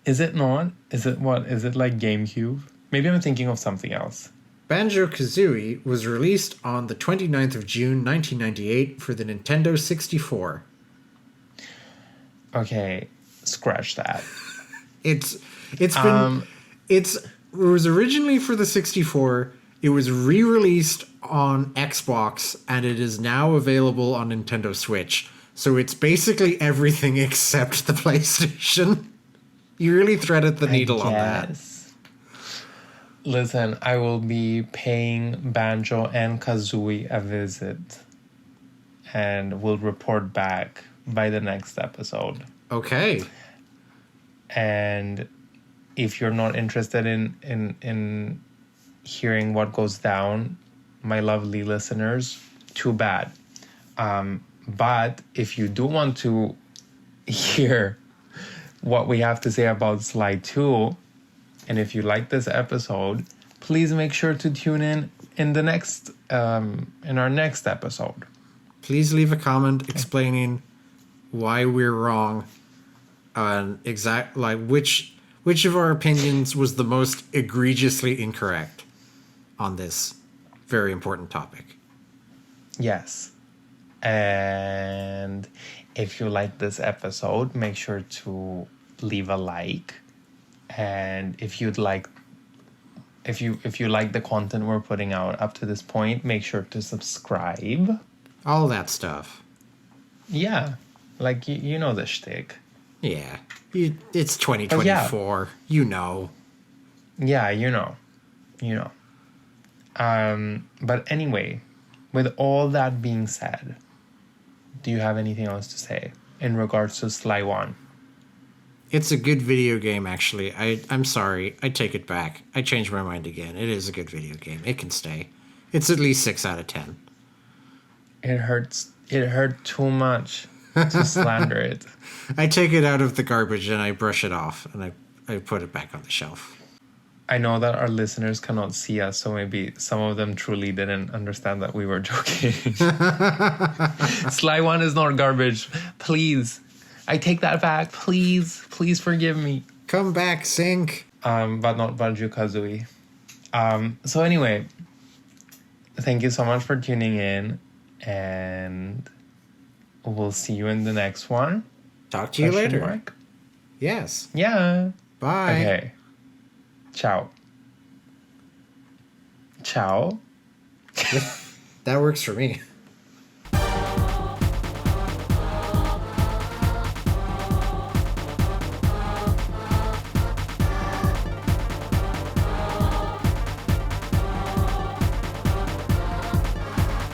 A: Is it not? Is it what? Is it GameCube? Maybe I'm thinking of something else.
B: Banjo-Kazooie was released on the 29th of June 1998 for the Nintendo 64.
A: Okay, scratch that.
B: It was originally for the 64. It was re-released on Xbox, and it is now available on Nintendo Switch. So it's basically everything except the PlayStation. You really threaded the needle on that.
A: Listen, I will be paying Banjo and Kazooie a visit, and we'll report back by the next episode.
B: Okay.
A: And if you're not interested in hearing what goes down, my lovely listeners, too bad. But if you do want to hear what we have to say about Sly 2, and if you like this episode, please make sure to tune in the next in our next episode.
B: Please leave a comment explaining why we're wrong on which of our opinions was the most egregiously incorrect on this very important topic.
A: Yes. And if you like this episode, make sure to leave a like. And if you like the content we're putting out up to this point, make sure to subscribe.
B: All that stuff.
A: Yeah. You know the shtick.
B: Yeah. It's 2024. You know.
A: Yeah, you know. But anyway, with all that being said, do you have anything else to say in regards to Sly 1?
B: It's a good video game, actually. I'm sorry. I take it back. I changed my mind again. It is a good video game. It can stay. It's at least 6 out of 10.
A: It hurts. It hurt too much. to slander it.
B: I take it out of the garbage and I brush it off and I put it back on the shelf.
A: I know that our listeners cannot see us, so maybe some of them truly didn't understand that we were joking. Sly One is not garbage. Please. I take that back. Please. Please forgive me.
B: Come back, Sink.
A: But not Banjo-Kazooie. So anyway, thank you so much for tuning in, and we'll see you in the next one.
B: Talk to you later.
A: Mark?
B: Yes.
A: Yeah.
B: Bye.
A: Okay. Ciao. Ciao.
B: That works for me.